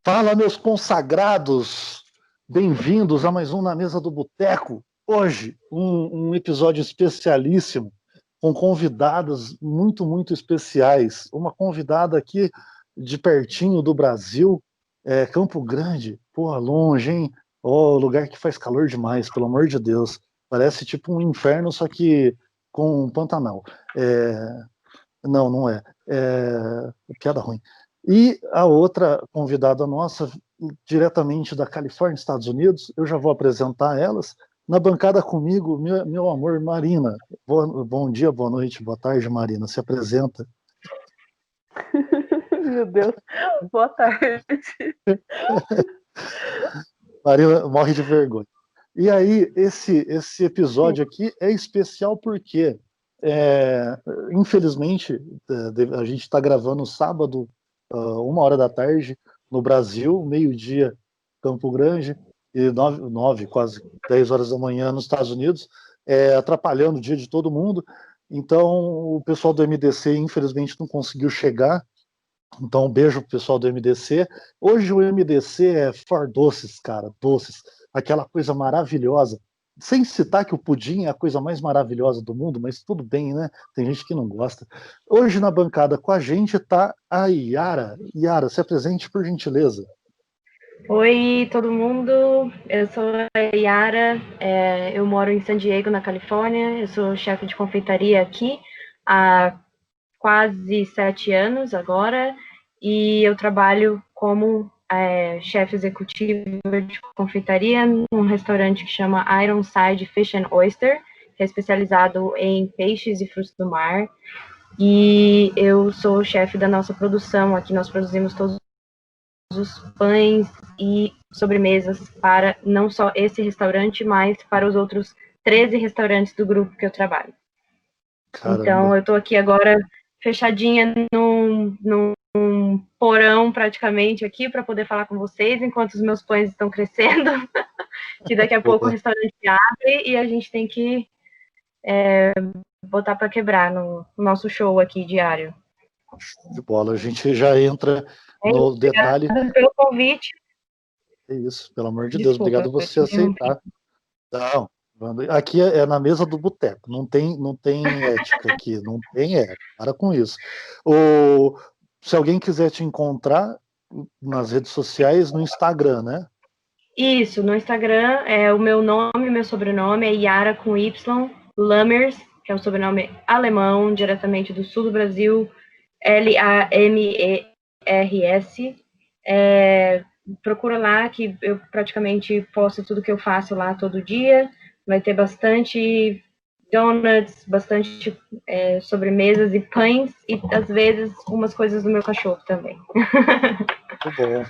Fala, meus consagrados! Bem-vindos a mais um Na Mesa do Boteco. Hoje, um episódio especialíssimo, com convidadas muito especiais. Uma convidada aqui de pertinho do Brasil, Campo Grande. Porra, longe, hein? Ó, lugar que faz calor demais, pelo amor de Deus. Parece tipo um inferno, só que com um Pantanal. Não, não é. Piada ruim. E a outra convidada nossa, diretamente da Califórnia, Estados Unidos, eu já vou apresentar elas. Na bancada comigo, meu amor, Marina. Bom dia, boa noite, boa tarde, Marina. Se apresenta. Meu Deus, boa tarde. Marina morre de vergonha. E aí, esse episódio aqui é especial porque, infelizmente, a gente está gravando sábado, 1h da tarde, no Brasil, meio-dia, Campo Grande, e 9, quase 10 horas da manhã nos Estados Unidos, atrapalhando o dia de todo mundo. Então, o pessoal do MDC, infelizmente, não conseguiu chegar. Então, um beijo pro pessoal do MDC. Hoje o MDC é for doces, cara, doces. Aquela coisa maravilhosa. Sem citar que o pudim é a coisa mais maravilhosa do mundo, mas tudo bem, né? Tem gente que não gosta. Hoje na bancada com a gente tá a Yara. Yara, se apresente por gentileza. Oi, todo mundo. Eu sou a Yara. Eu moro em San Diego, na Califórnia. Eu sou chefe de confeitaria aqui há quase 7 anos agora. E eu trabalho como chefe executiva de confeitaria num restaurante que chama Ironside Fish and Oyster, que é especializado em peixes e frutos do mar. E eu sou chefe da nossa produção. Aqui nós produzimos todos os pães e sobremesas para não só esse restaurante, mas para os outros 13 restaurantes do grupo que eu trabalho. Caramba. Então, eu estou aqui agora fechadinha num porão praticamente aqui para poder falar com vocês enquanto os meus pães estão crescendo. Que daqui a pouco o restaurante abre e a gente tem que botar para quebrar no nosso show aqui diário. De bola, a gente já entra no detalhe. Obrigada pelo convite. É isso, pelo amor de Deus, Desculpa, obrigado você aceitar. Não, aqui é na mesa do boteco, não tem ética aqui, não tem ética, para com isso. Se alguém quiser te encontrar nas redes sociais, no Instagram, né? Isso, no Instagram, o meu nome, meu sobrenome é Yara com Y, Lammers, que é o sobrenome alemão, diretamente do sul do Brasil, Lamers. Procura lá que eu praticamente posto tudo que eu faço lá todo dia. Vai ter bastante donuts, bastante sobremesas e pães, e às vezes umas coisas do meu cachorro também. Muito bom.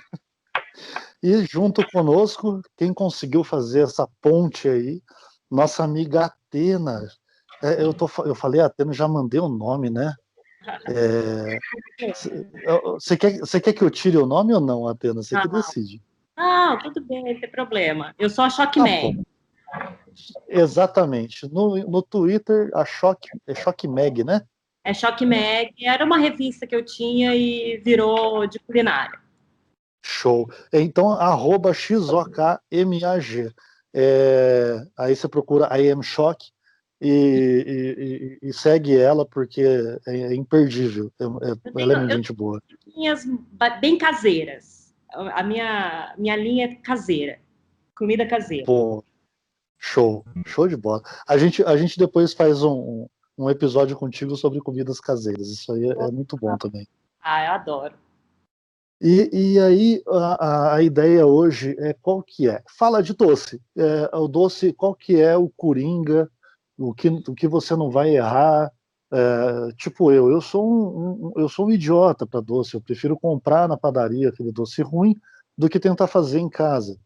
E junto conosco, quem conseguiu fazer essa ponte aí, nossa amiga Atena. Eu falei Atena, já mandei o nome, né? Você quer que eu tire o nome ou não, Atena? Você que decide. Não, tudo bem, não tem problema. Eu sou a Choque-Meg. Exatamente. No Twitter, a é Choque-Meg, né? É Choque-Meg. Era uma revista que eu tinha e virou de culinária. Show. Então, @XOKMAG. Aí você procura I Am Choque e segue ela, porque é imperdível. Ela é muito gente boa. Minhas bem caseiras. A minha linha é caseira. Comida caseira. Pô, show de bola. A gente depois faz um episódio contigo sobre comidas caseiras. Isso aí é muito bom também. Eu adoro. E aí a ideia hoje é qual que é? Fala de doce. O doce, qual que é o coringa, o que você não vai errar. Tipo eu sou um idiota para doce. Eu prefiro comprar na padaria aquele doce ruim do que tentar fazer em casa.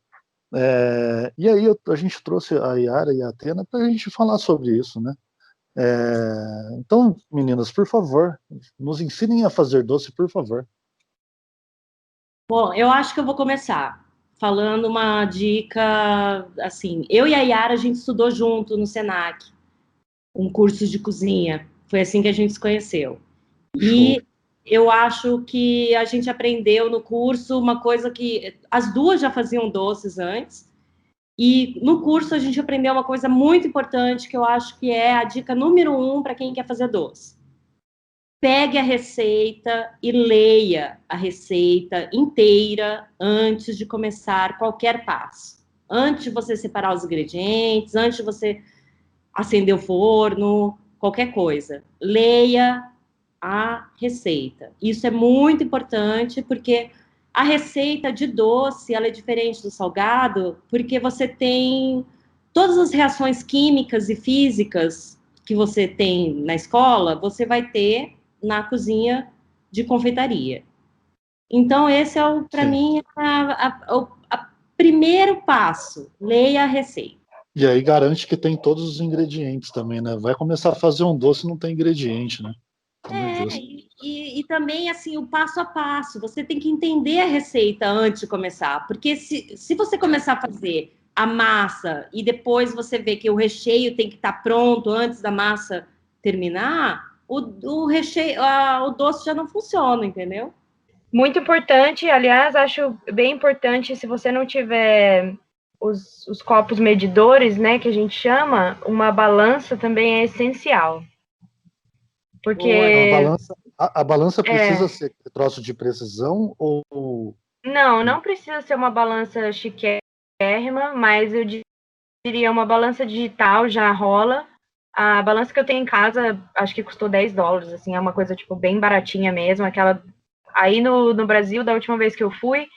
E aí a gente trouxe a Yara e a Atena para a gente falar sobre isso, né? Então, meninas, por favor, nos ensinem a fazer doce, por favor. Bom, eu acho que eu vou começar falando uma dica, assim, eu e a Yara, a gente estudou junto no Senac, um curso de cozinha, foi assim que a gente se conheceu. E eu acho que a gente aprendeu no curso uma coisa que as duas já faziam doces antes, e no curso a gente aprendeu uma coisa muito importante, que eu acho que é a dica número 1 para quem quer fazer doce. Pegue a receita e leia a receita inteira antes de começar qualquer passo. Antes de você separar os ingredientes, antes de você acender o forno, qualquer coisa. Leia a receita. Isso é muito importante, porque a receita de doce, ela é diferente do salgado, porque você tem todas as reações químicas e físicas que você tem na escola, você vai ter na cozinha de confeitaria. Então, esse é, para mim, o primeiro passo. Leia a receita. E aí garante que tem todos os ingredientes também, né? Vai começar a fazer um doce e não tem ingrediente, né? Pelo amor de Deus. E também, assim, o passo a passo. Você tem que entender a receita antes de começar. Porque se você começar a fazer a massa e depois você vê que o recheio tem que estar pronto antes da massa terminar, o recheio, o doce já não funciona, entendeu? Muito importante, aliás, acho bem importante, se você não tiver os copos medidores, né, que a gente chama, uma balança também é essencial. Porque... A balança precisa ser troço de precisão ou... Não precisa ser uma balança chiquérrima, mas eu diria uma balança digital já rola. A balança que eu tenho em casa, acho que custou $10, assim, é uma coisa, tipo, bem baratinha mesmo, aquela... Aí no Brasil, da última vez que eu fui,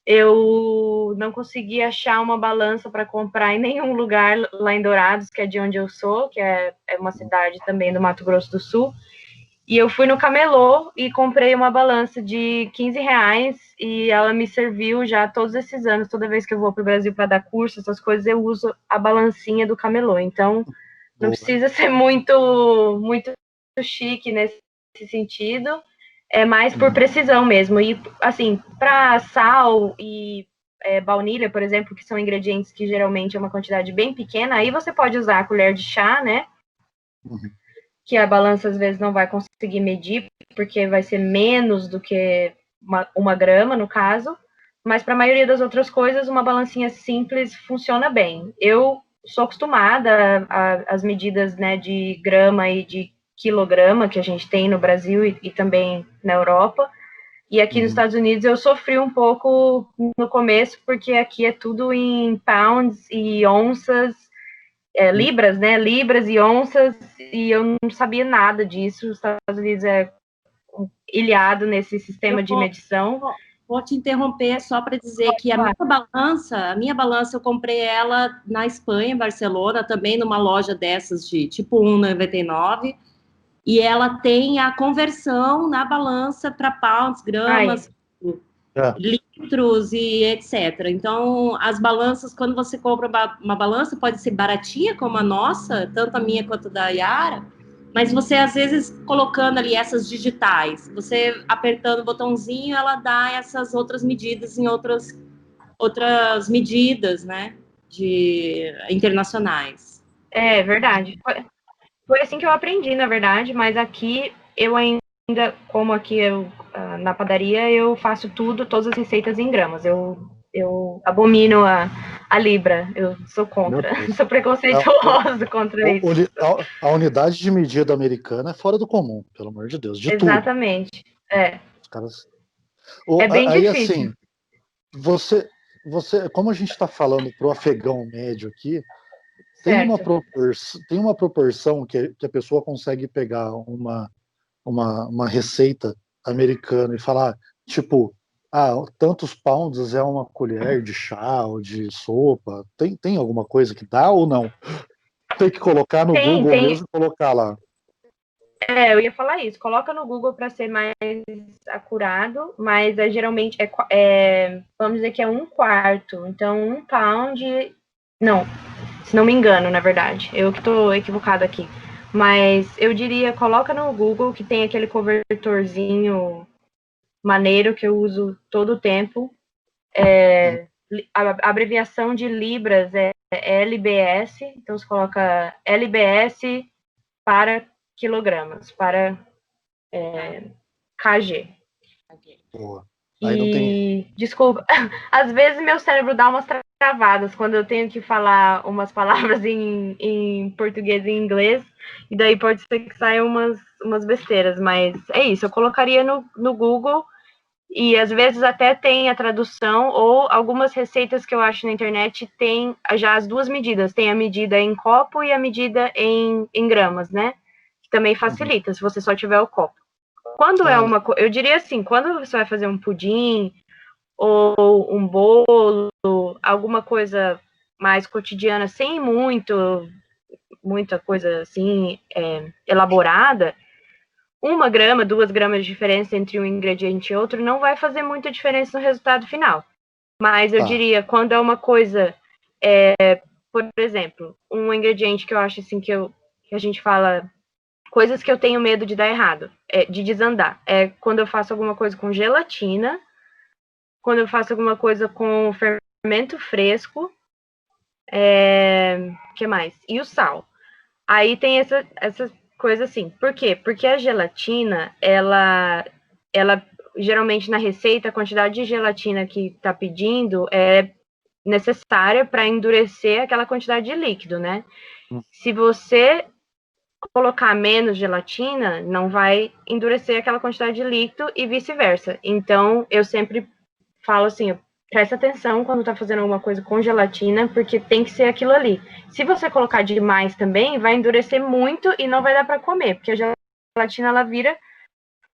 eu não consegui achar uma balança para comprar em nenhum lugar lá em Dourados, que é de onde eu sou, que é uma cidade também do Mato Grosso do Sul. E eu fui no camelô e comprei uma balança de R$ 15 e ela me serviu já todos esses anos. Toda vez que eu vou para o Brasil para dar curso, essas coisas, eu uso a balancinha do camelô. Então, não precisa ser muito chique nesse sentido. É mais por precisão mesmo. E, assim, para sal e baunilha, por exemplo, que são ingredientes que geralmente é uma quantidade bem pequena, aí você pode usar a colher de chá, né? Que a balança às vezes não vai conseguir medir, porque vai ser menos do que uma grama, no caso. Mas para a maioria das outras coisas, uma balancinha simples funciona bem. Eu sou acostumada às medidas, né, de grama e de quilograma que a gente tem no Brasil e também na Europa. E aqui nos Estados Unidos eu sofri um pouco no começo, porque aqui é tudo em pounds e onças, libras, né? Libras e onças, e eu não sabia nada disso. Os Estados Unidos é ilhado nesse sistema de medição. Vou te interromper só para dizer que a minha balança, eu comprei ela na Espanha, em Barcelona, também numa loja dessas de tipo 1,99, e ela tem a conversão na balança para pounds, gramas, litros e etc. Então, as balanças, quando você compra uma balança, pode ser baratinha, como a nossa, tanto a minha quanto a da Yara, mas você, às vezes, colocando ali essas digitais, você apertando o botãozinho, ela dá essas outras medidas em outras medidas, né, internacionais. É verdade. Foi assim que eu aprendi, na verdade, mas aqui eu ainda, como aqui na padaria, eu faço todas as receitas em gramas. Eu abomino a libra, eu sou contra, sou preconceituosa contra isso. A unidade de medida americana é fora do comum, pelo amor de Deus, de Exatamente, tudo. Os caras... É bem aí, difícil. assim, você, como a gente está falando pro afegão médio aqui, tem uma proporção que a pessoa consegue pegar uma receita americana e falar, tipo, tantos pounds é uma colher de chá ou de sopa. Tem alguma coisa que dá ou não? Tem que colocar no Google mesmo e colocar lá. Eu ia falar isso. Coloca no Google para ser mais acurado, mas geralmente vamos dizer que é 1/4. Então, 1 pound... Não, se não me engano, na verdade. Eu que estou equivocada aqui. Mas eu diria, coloca no Google, que tem aquele convertorzinho maneiro que eu uso todo o tempo. A abreviação de libras é LBS. Então, você coloca LBS para quilogramas, para kg. Boa. Aí não tem... Desculpa, às vezes meu cérebro dá umas travadas quando eu tenho que falar umas palavras em português e em inglês, e daí pode ser que saiam umas besteiras, mas é isso, eu colocaria no Google, e às vezes até tem a tradução, ou algumas receitas que eu acho na internet tem já as duas medidas, tem a medida em copo e a medida em gramas, né? Que também facilita, se você só tiver o copo. Quando é eu diria assim, quando você vai fazer um pudim ou um bolo, alguma coisa mais cotidiana, sem muita coisa assim elaborada, 1 grama, 2 gramas de diferença entre um ingrediente e outro não vai fazer muita diferença no resultado final. Mas eu diria, quando é uma coisa, por exemplo, um ingrediente que eu acho assim que a gente fala coisas que eu tenho medo de dar errado, de desandar. É quando eu faço alguma coisa com gelatina, quando eu faço alguma coisa com fermento fresco, que mais? E o sal. Aí tem essa coisa assim. Por quê? Porque a gelatina, ela geralmente na receita, a quantidade de gelatina que está pedindo é necessária para endurecer aquela quantidade de líquido, né? Se você colocar menos gelatina, não vai endurecer aquela quantidade de líquido e vice-versa. Então, eu sempre falo assim, presta atenção quando tá fazendo alguma coisa com gelatina, porque tem que ser aquilo ali. Se você colocar demais também, vai endurecer muito e não vai dar para comer, porque a gelatina, ela vira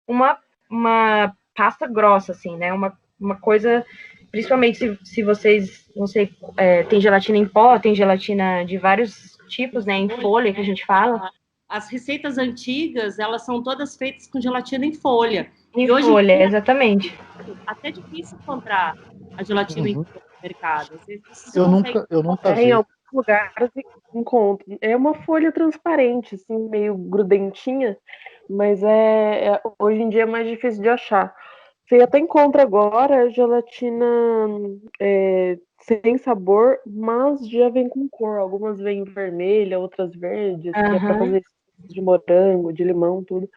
uma pasta grossa, assim, né? Uma coisa, principalmente se vocês, não sei, tem gelatina em pó, tem gelatina de vários tipos, né? Em folha, que a gente fala. As receitas antigas, elas são todas feitas com gelatina em folha. Em folha, exatamente. Até difícil encontrar a gelatina em folha no mercado. Às vezes eu nunca vi. Em alguns lugares encontro. É uma folha transparente, assim, meio grudentinha, mas hoje em dia é mais difícil de achar. Você até encontra agora gelatina sem sabor, mas já vem com cor. Algumas vêm vermelha, outras verdes, que é para fazer de morango, de limão, tudo.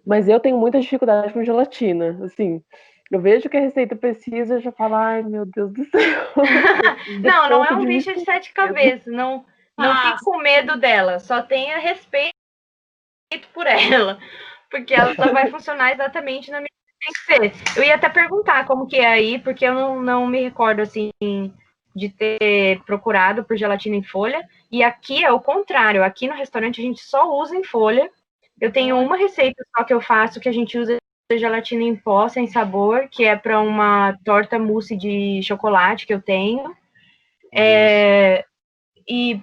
Mas eu tenho muita dificuldade com gelatina, assim. Eu vejo que a receita precisa, eu já falo, ai, meu Deus do céu. Não é um bicho de 7 cabeças, não fique com medo dela, só tenha respeito por ela, porque ela só vai funcionar exatamente na medida que tem que ser. Eu ia até perguntar como que é aí, porque eu não me recordo, assim, de ter procurado por gelatina em folha, e aqui é o contrário, aqui no restaurante a gente só usa em folha. Eu tenho uma receita só que eu faço que a gente usa gelatina em pó sem sabor, que é para uma torta mousse de chocolate que eu tenho.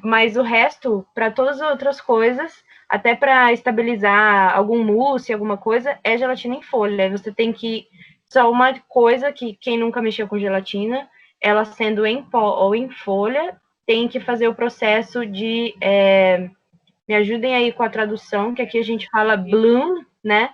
Mas o resto, para todas as outras coisas, até para estabilizar algum mousse, alguma coisa, é gelatina em folha. Você tem que... Só uma coisa que quem nunca mexeu com gelatina, ela sendo em pó ou em folha, tem que fazer o processo de... me ajudem aí com a tradução, que aqui a gente fala bloom, né?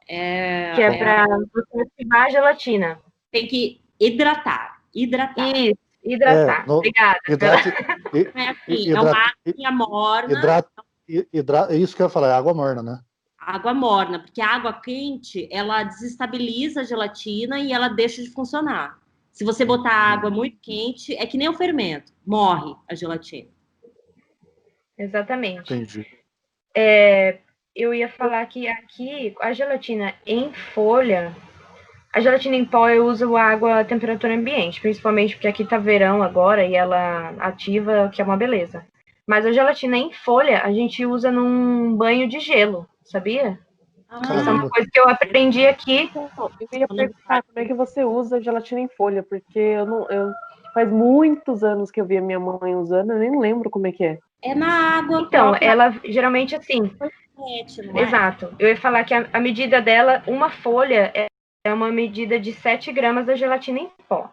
Que é para você ativar a gelatina. Tem que hidratar. Isso, hidratar. Obrigada. É uma água morna. É isso que eu ia falar, é água morna, né? Água morna, porque a água quente, ela desestabiliza a gelatina e ela deixa de funcionar. Se você botar água muito quente, é que nem o fermento, morre a gelatina. Exatamente. Entendi. Eu ia falar que aqui, a gelatina em folha, a gelatina em pó eu uso água a temperatura ambiente, principalmente porque aqui tá verão agora e ela ativa, que é uma beleza. Mas a gelatina em folha, a gente usa num banho de gelo, sabia? Isso é uma coisa que eu aprendi aqui. Eu ia perguntar como é que você usa gelatina em folha, porque faz muitos anos que eu vi a minha mãe usando, eu nem lembro como é que é. É na água. Então, ela geralmente assim. Exato. Eu ia falar que a medida dela, uma folha é uma medida de 7 gramas da gelatina em pó.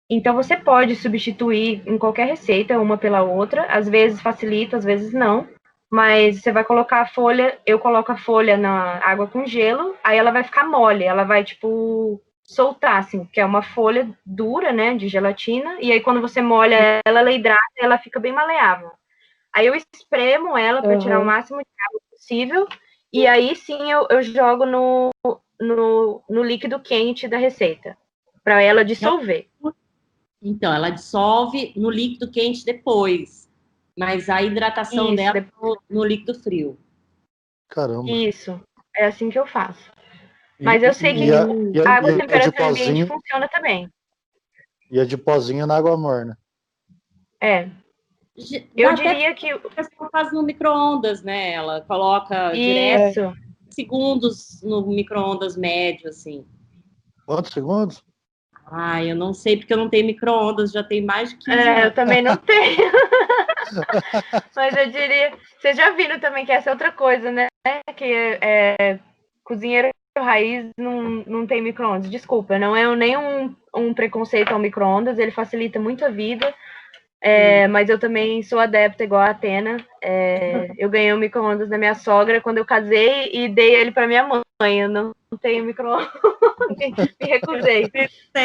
Então, você pode substituir em qualquer receita uma pela outra. Às vezes facilita, às vezes não. Mas você vai colocar a folha, eu coloco a folha na água com gelo, aí ela vai ficar mole, ela vai, tipo, soltar, assim, que é uma folha dura, né, de gelatina, e aí quando você molha ela hidrata e ela fica bem maleável. Aí eu espremo ela para tirar o máximo de água possível, e aí sim eu jogo no líquido quente da receita, para ela dissolver. Então, ela dissolve no líquido quente depois, mas a hidratação dela é no líquido frio. Caramba. Isso, é assim que eu faço. Mas eu sei que a água de temperatura ambiente pozinho, funciona também. e a de pozinho na água morna. Eu diria que... A pessoa faz no micro-ondas, né? Ela coloca direto segundos no micro-ondas médio, assim. Quantos segundos? Eu não sei, porque eu não tenho micro-ondas, já tem mais de 15 anos. Eu também não tenho. Mas eu diria... Vocês já viram também que essa é outra coisa, né? Que cozinheiro raiz não tem micro-ondas. Desculpa, não é nem um preconceito ao micro-ondas, ele facilita muito a vida. Mas eu também sou adepta igual a Atena. Eu ganhei um micro-ondas da minha sogra quando eu casei e dei ele para minha mãe. Eu não tenho micro-ondas. Me recusei.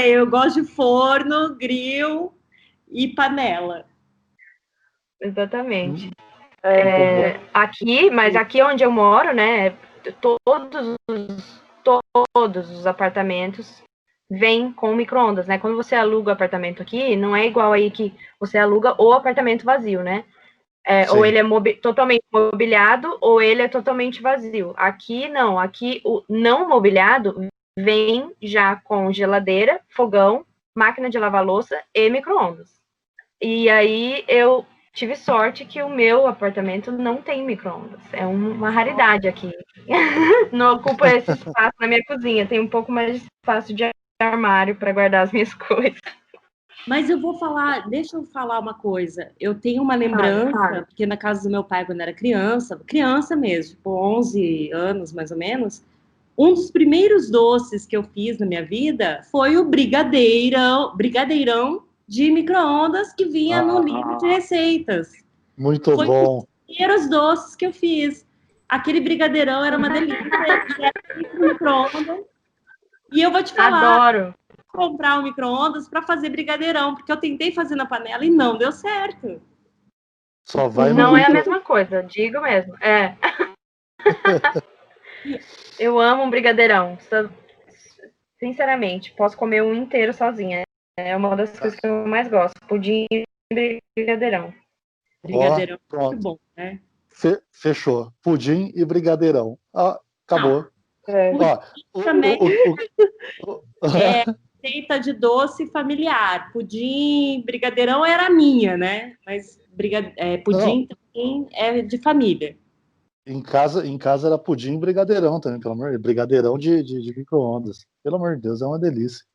Eu gosto de forno, grill e panela. Exatamente. Aqui onde eu moro, né? Todos os apartamentos vêm com micro-ondas, né? Quando você aluga o apartamento aqui, não é igual aí que você aluga o apartamento vazio, né? Ou ele é totalmente mobiliado, ou ele é totalmente vazio. Aqui, não. Aqui, o não mobiliado vem já com geladeira, fogão, máquina de lavar louça e micro-ondas. E aí, eu tive sorte que o meu apartamento não tem micro-ondas. É uma raridade aqui. Não ocupa esse espaço na minha cozinha. Tem um pouco mais de espaço de armário para guardar as minhas coisas. Mas deixa eu falar uma coisa. Eu tenho uma lembrança, porque na casa do meu pai, quando era criança mesmo, tipo 11 anos mais ou menos, um dos primeiros doces que eu fiz na minha vida foi o brigadeirão de micro-ondas que vinha no livro de receitas. Muito foi bom. Os primeiros doces que eu fiz. Aquele brigadeirão era uma delícia, e era no micro-ondas. E eu vou te falar, adoro comprar um micro-ondas para fazer brigadeirão, porque eu tentei fazer na panela e não deu certo. Só vai não é a mesma coisa, digo mesmo. Eu amo um brigadeirão. Sinceramente, posso comer um inteiro sozinha. É uma das coisas que eu mais gosto. Pudim e brigadeirão. Brigadeirão é muito bom, né? Fechou. Pudim e brigadeirão. Acabou. Também receita de doce familiar. Pudim, brigadeirão era a minha, né? Mas pudim também é de família. Em casa era pudim e brigadeirão também, pelo amor de Deus. Brigadeirão de micro-ondas. Pelo amor de Deus, é uma delícia.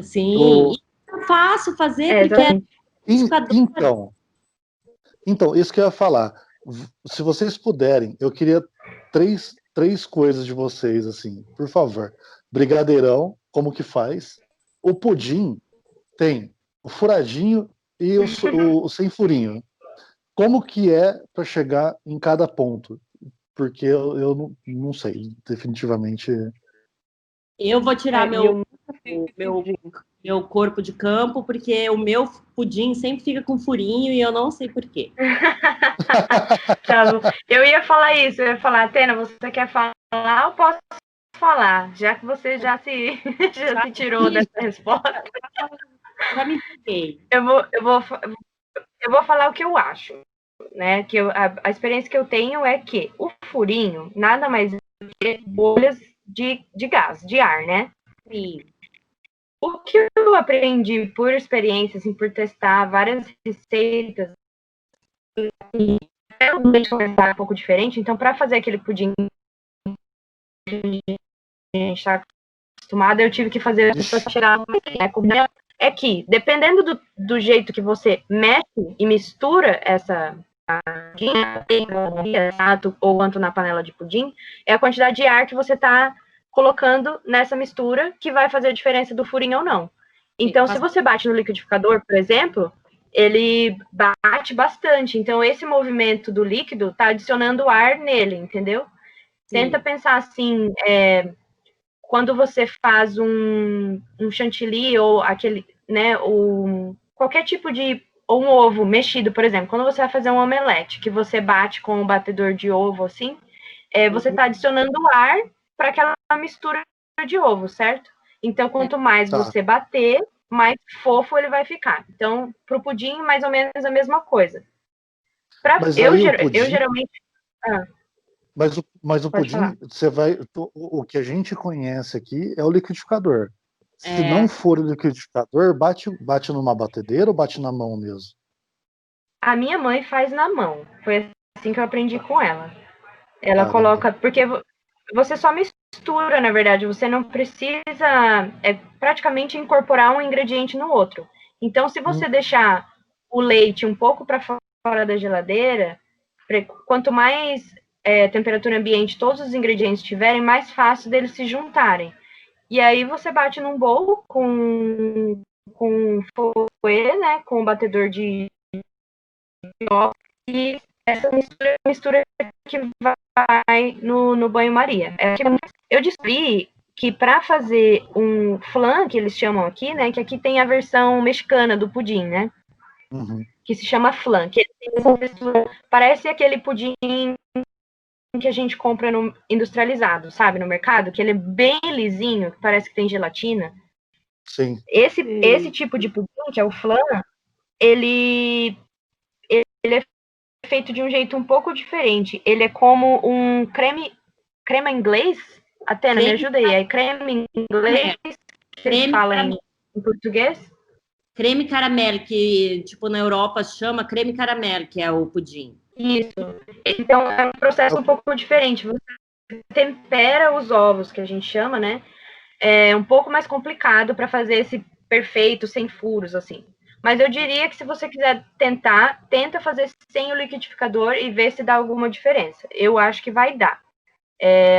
Sim, e é fácil fazer, porque Então, isso que eu ia falar. Se vocês puderem, eu queria três coisas de vocês, assim, por favor. Brigadeirão, como que faz? O pudim tem o furadinho e o sem furinho. Como que é para chegar em cada ponto? Porque eu não sei, definitivamente. Eu vou tirar meu corpo de campo, porque o meu pudim sempre fica com furinho e eu não sei por quê. Eu ia falar isso, eu ia falar, Atena, você quer falar? Eu posso falar, já que você já se tirou dessa resposta. Já me peguei. Eu vou falar o que eu acho, né? Que a experiência que eu tenho é que o furinho nada mais é que bolhas de gás, de ar, né? Sim. O que eu aprendi por experiência, assim, por testar várias receitas, é um pouco diferente. Então, para fazer aquele pudim que a gente está acostumado, eu tive que fazer para chegar é que, dependendo do jeito que você mexe e mistura essa ou quanto na panela de pudim, é a quantidade de ar que você está colocando nessa mistura que vai fazer a diferença do furinho ou não. Então, se você bate no liquidificador, por exemplo, ele bate bastante. Então, esse movimento do líquido está adicionando ar nele, entendeu? Sim. Tenta pensar assim, quando você faz um chantilly ou aquele, né, qualquer tipo de, ou um ovo mexido, por exemplo, quando você vai fazer um omelete, que você bate com um batedor de ovo, assim, você está adicionando ar para aquela mistura de ovo, certo? Então, quanto mais Tá. você bater, mais fofo ele vai ficar. Então, pro pudim, mais ou menos a mesma coisa. Mas aí o pudim... eu geralmente... Mas o Pode pudim, falar. você vai... O que a gente conhece aqui é o liquidificador. Se É. não for o liquidificador, bate numa batedeira ou bate na mão mesmo? A minha mãe faz na mão. Foi assim que eu aprendi com ela. Ela Caramba. coloca... Porque você só mistura, na verdade. Você não precisa praticamente incorporar um ingrediente no outro. Então, se você deixar o leite um pouco para fora da geladeira, quanto mais temperatura ambiente todos os ingredientes tiverem, mais fácil deles se juntarem. E aí você bate num bowl com fouet, né, com um batedor de ó, e essa mistura que vai no banho-maria. Eu descobri que para fazer um flan, que eles chamam aqui, né, que aqui tem a versão mexicana do pudim, né, que se chama flan, que parece aquele pudim que a gente compra no industrializado, sabe, no mercado, que ele é bem lisinho, que parece que tem gelatina. Sim. Esse tipo de pudim, que é o flan, ele é feito de um jeito um pouco diferente. Ele é como um crema inglês? Até, me ajuda aí. É creme inglês que eles falam em português? Creme caramelo, que tipo na Europa chama creme caramelo, que é o pudim. Isso. Então é um processo um pouco diferente. Você tempera os ovos, que a gente chama, né? É um pouco mais complicado para fazer esse perfeito, sem furos, assim. Mas eu diria que se você quiser tentar, tenta fazer sem o liquidificador e ver se dá alguma diferença. Eu acho que vai dar.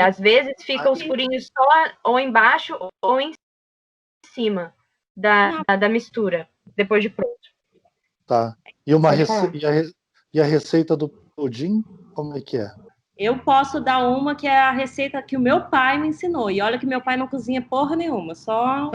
Às vezes ficam os furinhos só ou embaixo ou em cima da mistura, depois de pronto. Tá. E a receita do pudim, como é que é? Eu posso dar uma que é a receita que o meu pai me ensinou. E olha que meu pai não cozinha porra nenhuma, só...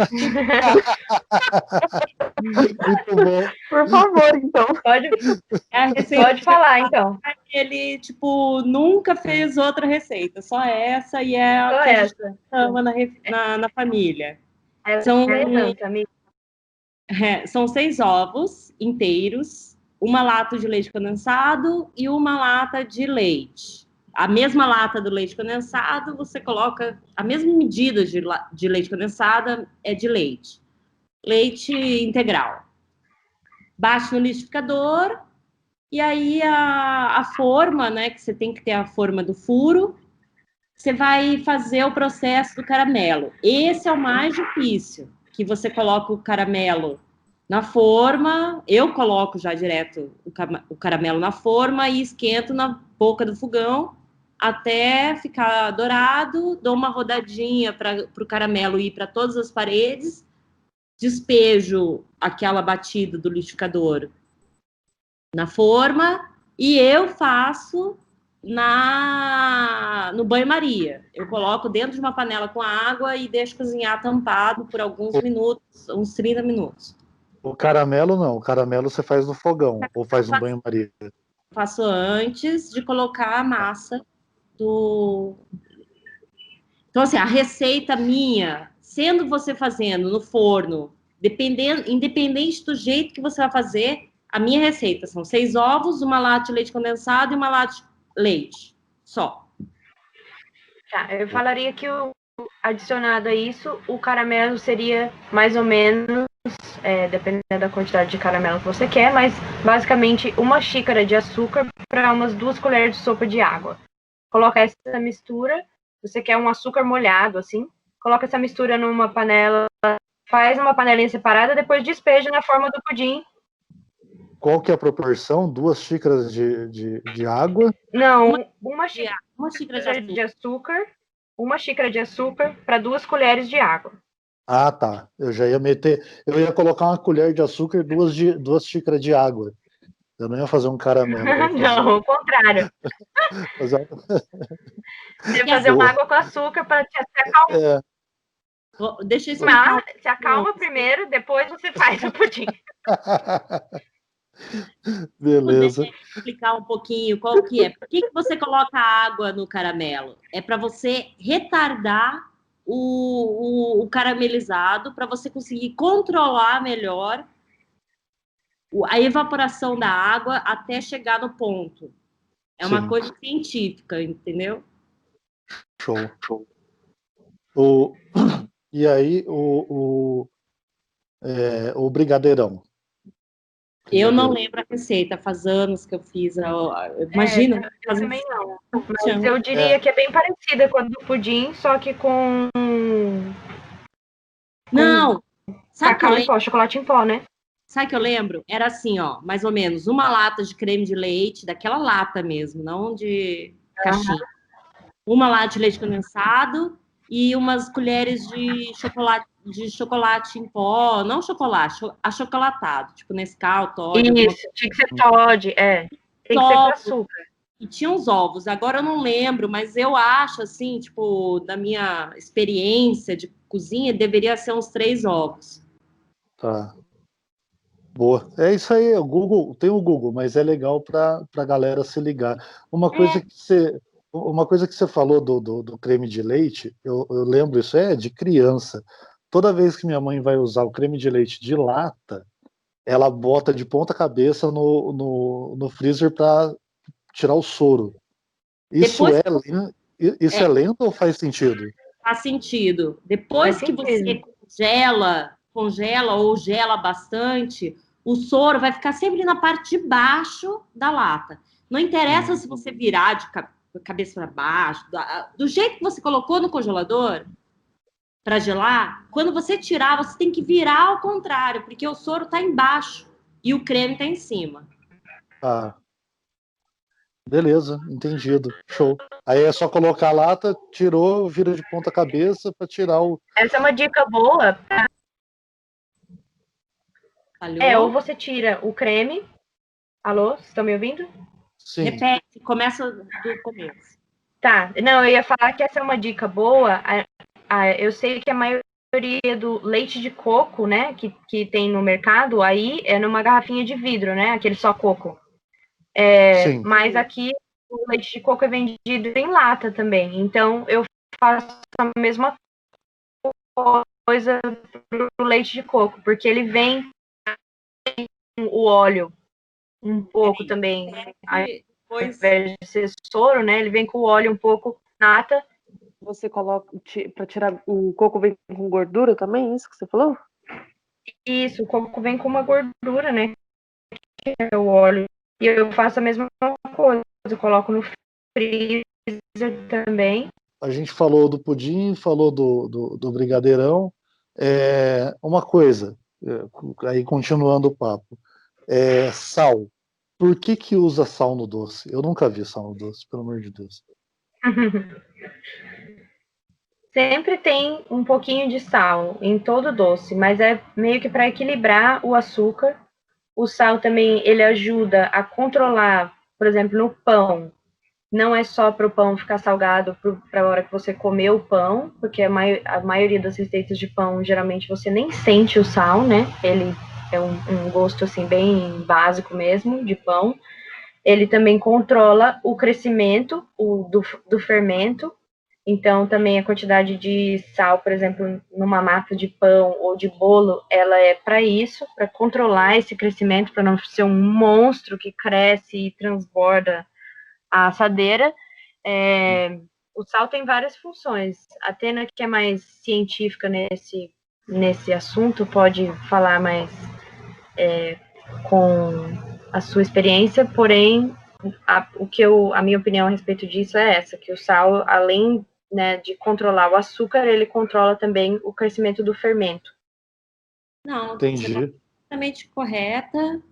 Muito bom. Por favor, então. Pode falar, então. Ele, tipo, nunca fez outra receita, só essa, e é a Só que a essa. gente ama na família. São 6 ovos inteiros, uma lata de leite condensado e uma lata de leite. A mesma lata do leite condensado, você coloca a mesma medida de leite condensado é de leite. Leite integral. Bate no liquidificador e aí a forma, né, que você tem que ter a forma do furo, você vai fazer o processo do caramelo. Esse é o mais difícil, que você coloca o caramelo na forma, eu coloco já direto o caramelo na forma e esquento na boca do fogão até ficar dourado, dou uma rodadinha para o caramelo ir para todas as paredes, despejo aquela batida do liquidificador na forma e eu faço no banho-maria. Eu coloco dentro de uma panela com água e deixo cozinhar tampado por alguns minutos, uns 30 minutos. O caramelo não, o caramelo você faz no fogão ou faz no banho-maria? Faço antes de colocar a massa do... Então, assim, a receita minha, sendo você fazendo no forno, independente do jeito que você vai fazer, a minha receita são 6 ovos, uma lata de leite condensado e uma lata de leite, só. Tá, eu falaria que adicionado a isso, o caramelo seria mais ou menos, dependendo da quantidade de caramelo que você quer, mas basicamente uma xícara de açúcar para umas 2 colheres de sopa de água. Coloca essa mistura, você quer um açúcar molhado, assim, coloca essa mistura numa panela, faz uma panelinha separada, depois despeja na forma do pudim. Qual que é a proporção? 2 xícaras de água? Não, uma xícara de açúcar, uma xícara de açúcar para 2 colheres de água. Ah, tá. Eu ia colocar uma colher de açúcar e 2 xícaras de água. Eu não ia fazer um caramelo. Não, o contrário. Você ia fazer uma água com açúcar para te acalmar. Deixa eu explicar. Se acalma primeiro, depois você faz o pudim. Beleza. Vou explicar um pouquinho qual que é. Por que você coloca água no caramelo? É para você retardar o caramelizado para você conseguir controlar melhor a evaporação da água até chegar no ponto. É uma Sim. coisa científica, entendeu? Show. E aí, o brigadeirão. Eu não lembro a receita, faz anos que eu fiz. Imagina, eu também não. Mas anos. eu diria que é bem parecida com a do pudim, só que com Não, sabe que eu cacau em lembro? pó, chocolate em pó, né? Sabe que eu lembro? Era assim, ó, mais ou menos, uma lata de creme de leite, daquela lata mesmo, não de caixinha. Uma lata de leite condensado e umas colheres de chocolate em pó, não chocolate, achocolatado, tipo Nescau, Toddy, alguma Isso, tinha que ser Toddy, tem que ser com coisa. açúcar. E tinha uns ovos. Agora eu não lembro, mas eu acho, assim, tipo, da minha experiência de cozinha, deveria ser uns 3 ovos. Tá. Boa. É isso aí, o Google, tem o Google, mas é legal para a galera se ligar. Uma coisa que você falou do creme de leite, eu lembro, isso é de criança. Toda vez que minha mãe vai usar o creme de leite de lata, ela bota de ponta cabeça no freezer para tirar o soro. Isso Depois, isso é lento ou faz sentido? faz sentido. Faz Depois que sentido. você congela ou gela bastante, o soro vai ficar sempre na parte de baixo da lata. Não interessa se você virar de cabeça para baixo, do jeito que você colocou no congelador para gelar, quando você tirar, você tem que virar ao contrário, porque o soro está embaixo e o creme está em cima. Ah, beleza, entendido. Show. Aí é só colocar a lata, tirou, vira de ponta cabeça para tirar o. Essa é uma dica boa. Ou Falhou? você tira o creme. Alô, vocês estão me ouvindo? Sim. Repete, começa do começo. Tá, não, eu ia falar que essa é uma dica boa. Eu sei que a maioria do leite de coco, né, que tem no mercado, aí é numa garrafinha de vidro, né, aquele só coco. Sim. Mas aqui o leite de coco é vendido em lata também. Então eu faço a mesma coisa pro leite de coco, porque ele vem com o óleo um pouco também, ao invés de ser soro, né, ele vem com o óleo um pouco nata. Você coloca para tirar o coco vem com gordura também, isso que você falou? Isso, o coco vem com uma gordura, né, que é o óleo. E eu faço a mesma coisa, eu coloco no freezer também. A gente falou do pudim, falou do brigadeirão. Uma coisa, aí continuando o papo, sal. Por que usa sal no doce? Eu nunca vi sal no doce, pelo amor de Deus. Sempre tem um pouquinho de sal em todo doce, mas é meio que para equilibrar o açúcar. O sal também ele ajuda a controlar, por exemplo, no pão. Não é só para o pão ficar salgado para a hora que você comer o pão, porque a maioria das receitas de pão geralmente você nem sente o sal, né? Ele é um gosto assim bem básico mesmo de pão. Ele também controla o crescimento do fermento. Então, também a quantidade de sal, por exemplo, numa massa de pão ou de bolo, ela é para isso, para controlar esse crescimento, para não ser um monstro que cresce e transborda a assadeira. O sal tem várias funções. A Tena, que é mais científica nesse assunto, pode falar mais com a sua experiência, porém, a minha opinião a respeito disso é essa, que o sal, além, né, de controlar o açúcar, ele controla também o crescimento do fermento. Não, você está Entendi. completamente correta.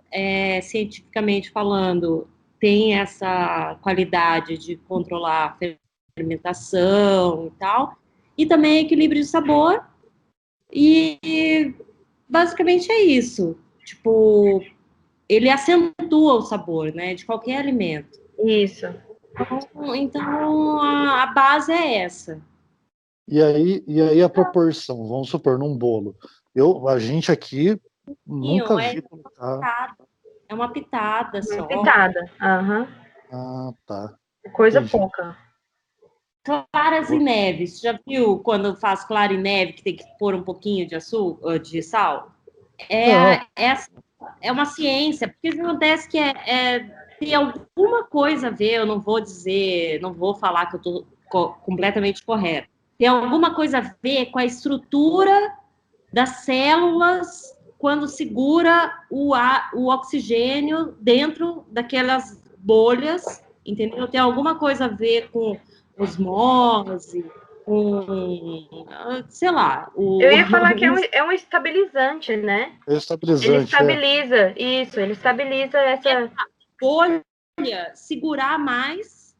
Cientificamente falando, tem essa qualidade de controlar a fermentação e tal, e também equilíbrio de sabor. E basicamente é isso. Tipo, ele acentua o sabor, né, de qualquer alimento. Isso. Então a base é essa. E aí a proporção, vamos supor, num bolo. A gente aqui nunca vi colocar. É uma pitada Uma só. pitada. Uhum. Ah, tá. Coisa Entendi. pouca. Claras em neve. Você já viu quando faz clara em neve que tem que pôr um pouquinho de açúcar, de sal? Não, É uma ciência, porque o que acontece que tem alguma coisa a ver, eu não vou dizer, não vou falar que eu estou completamente correta. Tem alguma coisa a ver com a estrutura das células quando segura o oxigênio dentro daquelas bolhas, entendeu? Tem alguma coisa a ver com osmose, com, sei lá, Eu ia falar que é um estabilizante, né? é Ele estabilizante, é. estabiliza, isso, ele estabiliza essa... bolha segurar mais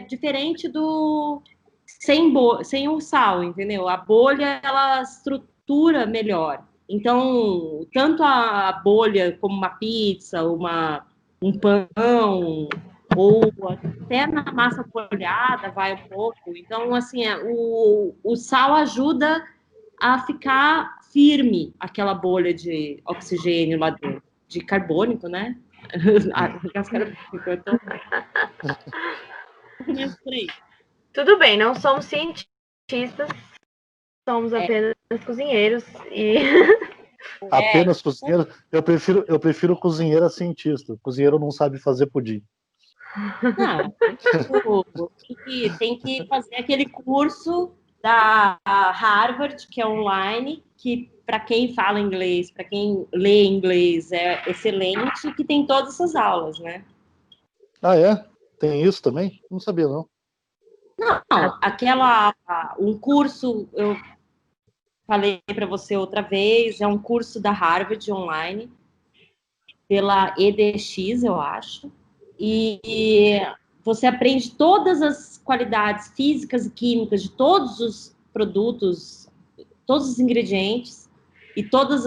diferente do sem o sal, entendeu? A bolha, ela estrutura melhor. Então, tanto a bolha como uma pizza, um pão, ou até na massa folhada vai um pouco. Então, assim, o sal ajuda a ficar firme aquela bolha de oxigênio lá dentro, de carbônico, né? Gás carbônico, então... por aí. Tudo bem, não somos cientistas, somos apenas cozinheiros e... Apenas cozinheiro. Eu prefiro cozinheiro a cientista. O cozinheiro não sabe fazer pudim. Não, tem que fazer aquele curso da Harvard, que é online, que para quem fala inglês, para quem lê inglês é excelente, que tem todas essas aulas, né? Ah, é? Tem isso também? Não sabia, não. Não, um curso, eu falei para você outra vez, é um curso da Harvard online, pela EDX, eu acho, e você aprende todas as qualidades físicas e químicas de todos os produtos, todos os ingredientes e todos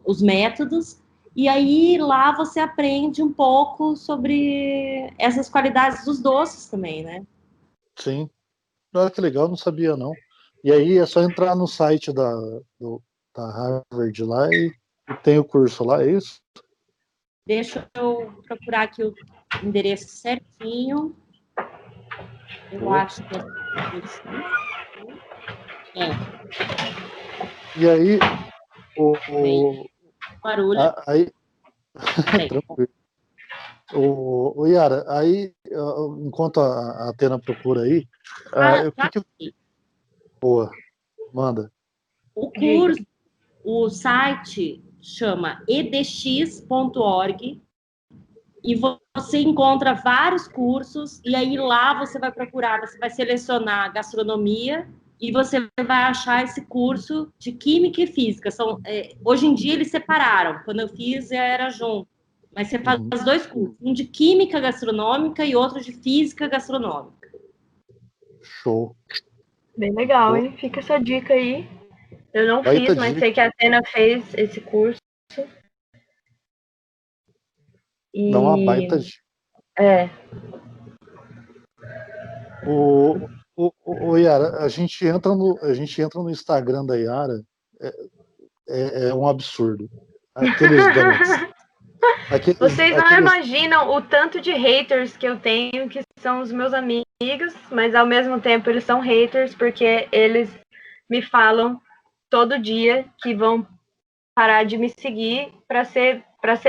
os métodos, e aí lá você aprende um pouco sobre essas qualidades dos doces também, né? Sim. Olha que legal, não sabia, não. E aí é só entrar no site da Harvard lá e tem o curso lá, é isso? Deixa eu procurar aqui o endereço certinho. Eu acho que é. E aí, o, Barulho. aí, tranquilo. O Yara, aí, enquanto a Atena procura aí, o que boa, manda. O curso, o site chama edx.org e você encontra vários cursos e aí lá você vai procurar, você vai selecionar gastronomia e você vai achar esse curso de química e física. Hoje em dia eles separaram, quando eu fiz era junto, mas você faz dois cursos, um de química gastronômica e outro de física gastronômica. Show. Bem legal, hein? Fica essa dica aí. Eu não fiz, mas sei que a Atena fez esse curso. E... Dá uma baita dica. O Yara, a gente entra no Instagram da Yara, é um absurdo. Aqueles donuts. Vocês não imaginam o tanto de haters que eu tenho, que são os meus amigos, mas ao mesmo tempo eles são haters porque eles me falam todo dia que vão parar de me seguir para ser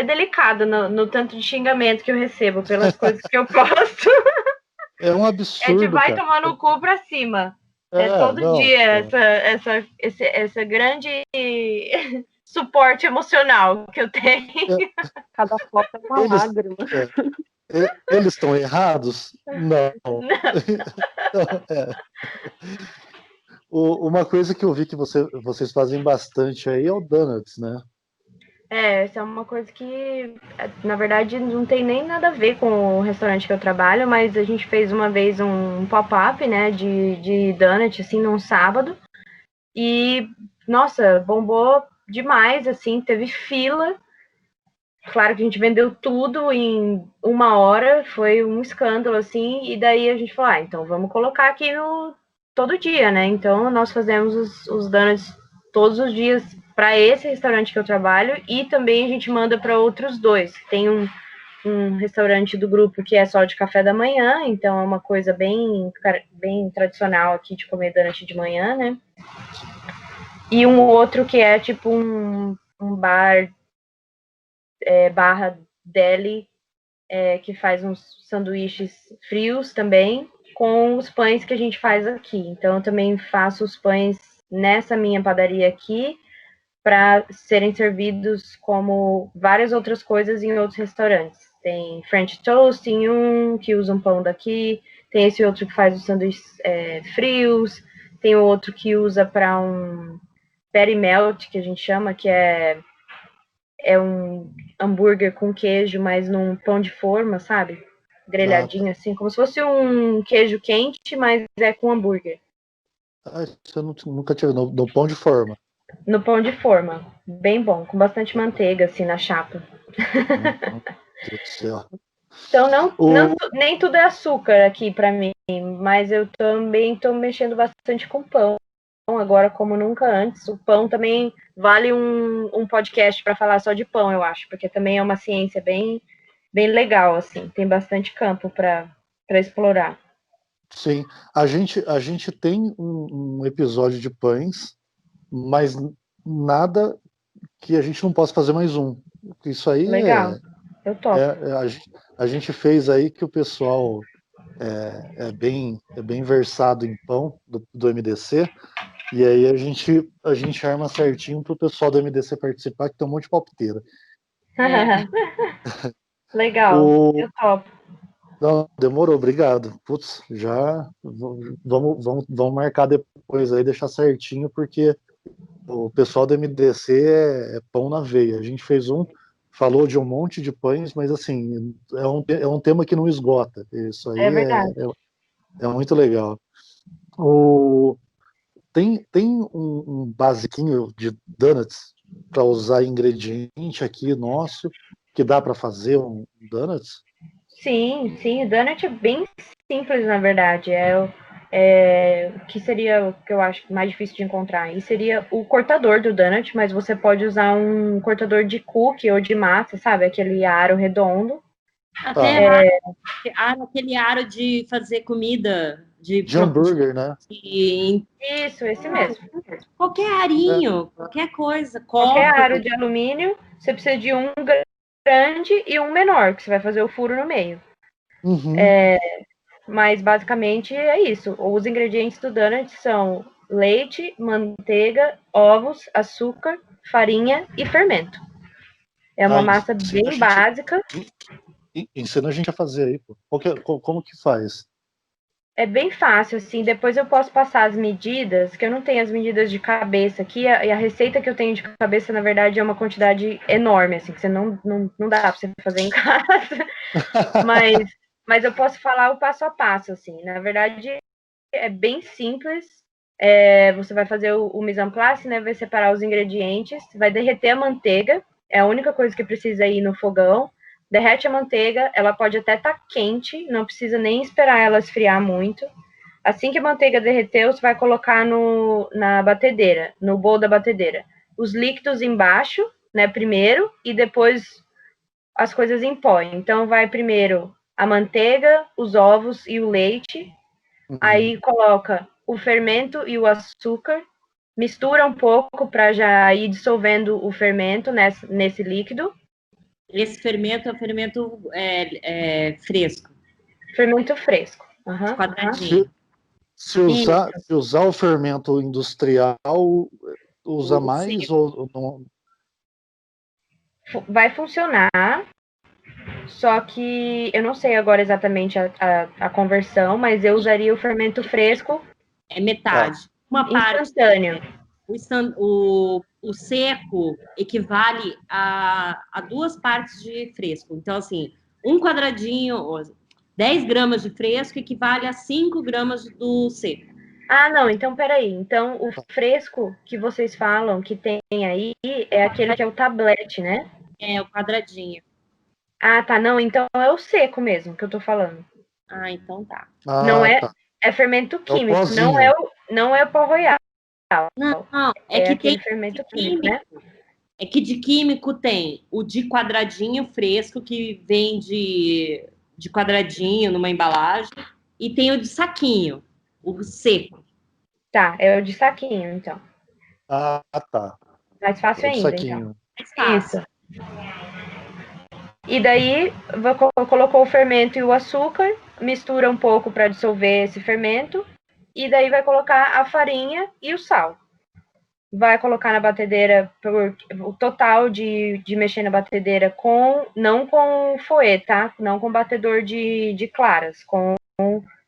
delicado no tanto de xingamento que eu recebo pelas coisas que eu posto. É um absurdo, de vai cara. tomar no cu pra cima. Todo dia essa grande suporte emocional que eu tenho. Cada foto é uma lágrima. Eles estão errados? Não. Uma coisa que eu vi que vocês fazem bastante aí é o donuts, né? Essa é uma coisa que, na verdade, não tem nem nada a ver com o restaurante que eu trabalho, mas a gente fez uma vez um pop-up, né, de donut, assim, num sábado. E, nossa, bombou demais, assim, teve fila. Claro que a gente vendeu tudo em 1 hora, foi um escândalo, assim, e daí a gente falou, então vamos colocar aqui todo dia, né? Então nós fazemos os donuts todos os dias para esse restaurante que eu trabalho e também a gente manda para outros dois. Tem um restaurante do grupo que é só de café da manhã, então é uma coisa bem tradicional aqui de comer donut de manhã, né? E um outro que é tipo um bar barra deli, que faz uns sanduíches frios também, com os pães que a gente faz aqui. Então, eu também faço os pães nessa minha padaria aqui, para serem servidos como várias outras coisas em outros restaurantes. Tem French Toast em um, que usa um pão daqui, tem esse outro que faz os sanduíches frios, tem o outro que usa para um patty melt, que a gente chama, que é um hambúrguer com queijo, mas num pão de forma, sabe? Grelhadinho, assim, como se fosse um queijo quente, mas é com hambúrguer. Isso eu nunca tive, no pão de forma. No pão de forma, bem bom, com bastante manteiga, assim, na chapa. Meu Deus do céu. Então, nem tudo é açúcar aqui para mim, mas eu também estou mexendo bastante com pão, agora como nunca antes. O pão também vale um podcast para falar só de pão, eu acho, porque também é uma ciência bem legal, assim, tem bastante campo para explorar. Sim, a gente tem um episódio de pães, mas nada que a gente não possa fazer mais um. Isso aí Legal, eu topo. a gente fez aí que o pessoal é bem versado em pão do MDC, e aí a gente arma certinho para o pessoal do MDC participar, que tem um monte de palpiteira. Legal, eu topo. Não, demorou, obrigado. Putz, já vamos marcar depois aí, deixar certinho, porque o pessoal do MDC é pão na veia. A gente fez falou de um monte de pães, mas assim, é um tema que não esgota. Isso aí É verdade. é muito legal. O, tem um basiquinho de donuts para usar ingrediente aqui nosso, que dá para fazer um donuts? Sim, o donut é bem simples, na verdade. O que seria o que eu acho mais difícil de encontrar? E seria o cortador do donut, mas você pode usar um cortador de cookie ou de massa, sabe? Aquele aro redondo. Até aquele aro de fazer comida. De hambúrguer, né? Isso, esse mesmo. Qualquer arinho, qualquer coisa. Qualquer aro de alumínio, você precisa de um grande e um menor, que você vai fazer o furo no meio. Uhum. Mas basicamente é isso. Os ingredientes do donut são leite, manteiga, ovos, açúcar, farinha e fermento. É uma massa bem básica. Ensina a gente a fazer aí, pô. Como que faz? É bem fácil, assim. Depois eu posso passar as medidas, que eu não tenho as medidas de cabeça aqui. E a receita que eu tenho de cabeça, na verdade, é uma quantidade enorme, assim, que você não dá pra você fazer em casa. Mas eu posso falar o passo a passo, assim. Na verdade, é bem simples. Você vai fazer o mise en place, né? Vai separar os ingredientes, vai derreter a manteiga. É a única coisa que precisa ir no fogão. Derrete a manteiga, ela pode até estar quente, não precisa nem esperar ela esfriar muito. Assim que a manteiga derreteu, você vai colocar na batedeira, no bowl da batedeira. Os líquidos embaixo, né, primeiro, e depois as coisas em pó. Então, vai primeiro a manteiga, os ovos e o leite. Aí coloca o fermento e o açúcar, mistura um pouco para já ir dissolvendo o fermento nesse líquido. Esse fermento é o fermento fresco. Fermento fresco. Quadradinho. Se usar o fermento industrial, usa mais ou não? Vai funcionar, só que eu não sei agora exatamente a conversão, mas eu usaria o fermento fresco. É metade. Uma instantâneo. Parte. O seco equivale a 2 partes de fresco. Então, assim, um quadradinho, 10 gramas de fresco equivale a 5 gramas do seco. Ah, não, então peraí. Então, o fresco que vocês falam que tem aí é aquele que é o tablete, né? É, o quadradinho. Ah, tá, não, então é o seco mesmo que eu tô falando. Ah, então tá. Não é, é fermento químico, não é o pó royal. Não, é que aquele fermento químico, né? É que de químico tem o de quadradinho fresco, que vem de quadradinho numa embalagem, e tem o de saquinho, o seco. Tá, é o de saquinho, então. Ah, tá. Mais fácil É o de ainda, então. saquinho. Mais fácil. Isso. E daí, colocou o fermento e o açúcar, mistura um pouco para dissolver esse fermento, e daí vai colocar a farinha e o sal. Vai colocar na batedeira por o total de mexer na batedeira não com fouet, tá? Não com batedor de claras, com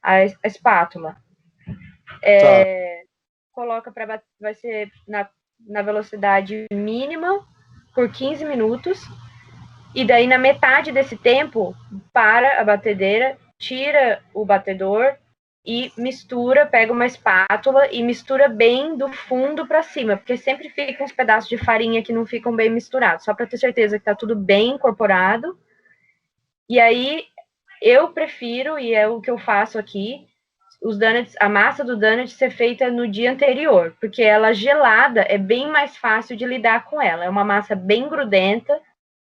a espátula. Coloca para vai ser na velocidade mínima por 15 minutos. E daí, na metade desse tempo, para a batedeira, tira o batedor e mistura, pega uma espátula e mistura bem do fundo para cima, porque sempre ficam uns pedaços de farinha que não ficam bem misturados, só para ter certeza que tá tudo bem incorporado. E aí, eu prefiro, e é o que eu faço aqui, os donuts, a massa do donut ser feita no dia anterior, porque ela gelada é bem mais fácil de lidar com ela. É uma massa bem grudenta,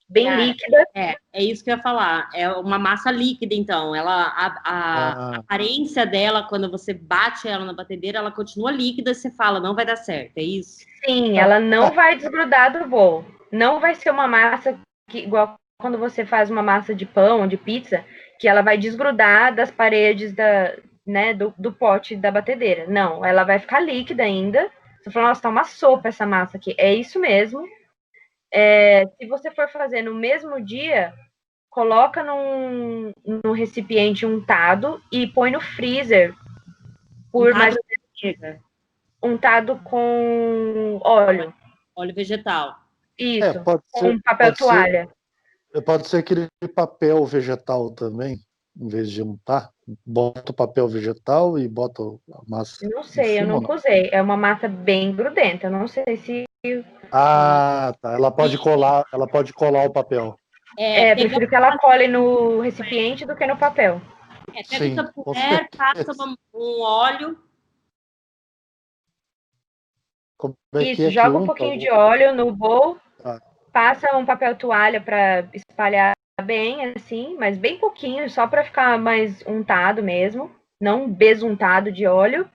bem líquida. É isso que eu ia falar. É uma massa líquida, então. A aparência dela, quando você bate ela na batedeira, ela continua líquida e você fala, não vai dar certo, é isso? Sim, ela não vai desgrudar do bowl. Não vai ser uma massa que, igual quando você faz uma massa de pão ou de pizza, que ela vai desgrudar das paredes do pote da batedeira. Não, ela vai ficar líquida ainda. Você fala, nossa, tá uma sopa essa massa aqui. É isso mesmo. Se você for fazer no mesmo dia, coloca num recipiente untado e põe no freezer por mais ou menos untado com óleo. Óleo vegetal. Isso, Pode com ser, papel toalha. pode ser aquele papel vegetal também, em vez de untar. Bota o papel vegetal e bota a massa Não em sei, eu cima, nunca usei. É uma massa bem grudenta. Eu não sei se. Ah, tá. Ela pode colar o papel. Prefiro que ela cole no recipiente do que no papel. Pega o Sim, com tapuér, passa certeza. um óleo. Como é Isso, que joga um unta? pouquinho de óleo no bowl, Ah, passa um papel toalha para espalhar bem, assim, mas bem pouquinho, só para ficar mais untado mesmo, não besuntado de óleo.